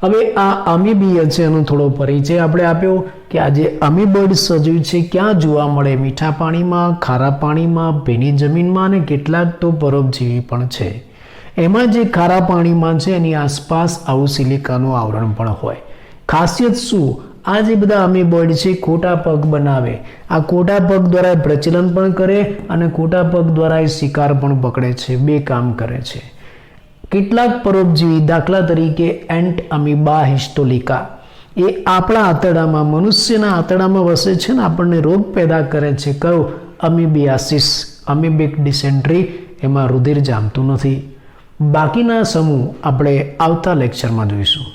હવે આ અમીબીય છે એનો થોડો પરિચય આપણે આપ્યો કે આ જે અમીબોઇડ સજીવ છે ક્યાં જોવા મળે? મીઠા પાણીમાં, ખારા પાણીમાં, ભીની જમીનમાં અને કેટલાક તો પરોપજીવી પણ છે. એમાં જે ખારા પાણીમાં છે એની આસપાસ આવું સિલિકાનું આવરણ પણ હોય. ખાસિયત શું? આ જે બધા અમીબોઇડ છે ખોટા પગ બનાવે. આ ખોટા પગ દ્વારા પ્રચલન પણ કરે અને ખોટા પગ દ્વારા એ શિકાર પણ પકડે છે. 2 કામ કરે છે. કેટલાક પરોપજીવી, દાખલા તરીકે એન્ટ અમીબા હિસ્ટોલિકા, એ આપણા આંતરડામાં, મનુષ્યના આંતરડામાં વસે છે ને આપણને રોગ પેદા કરે છે. કયો? અમીબિયાસિસ, અમીબિક ડિસેન્ટ્રી. એમાં રુધિર જામતું નથી. બાકીના સમૂહ આપણે આવતા લેક્ચરમાં જોઈશું.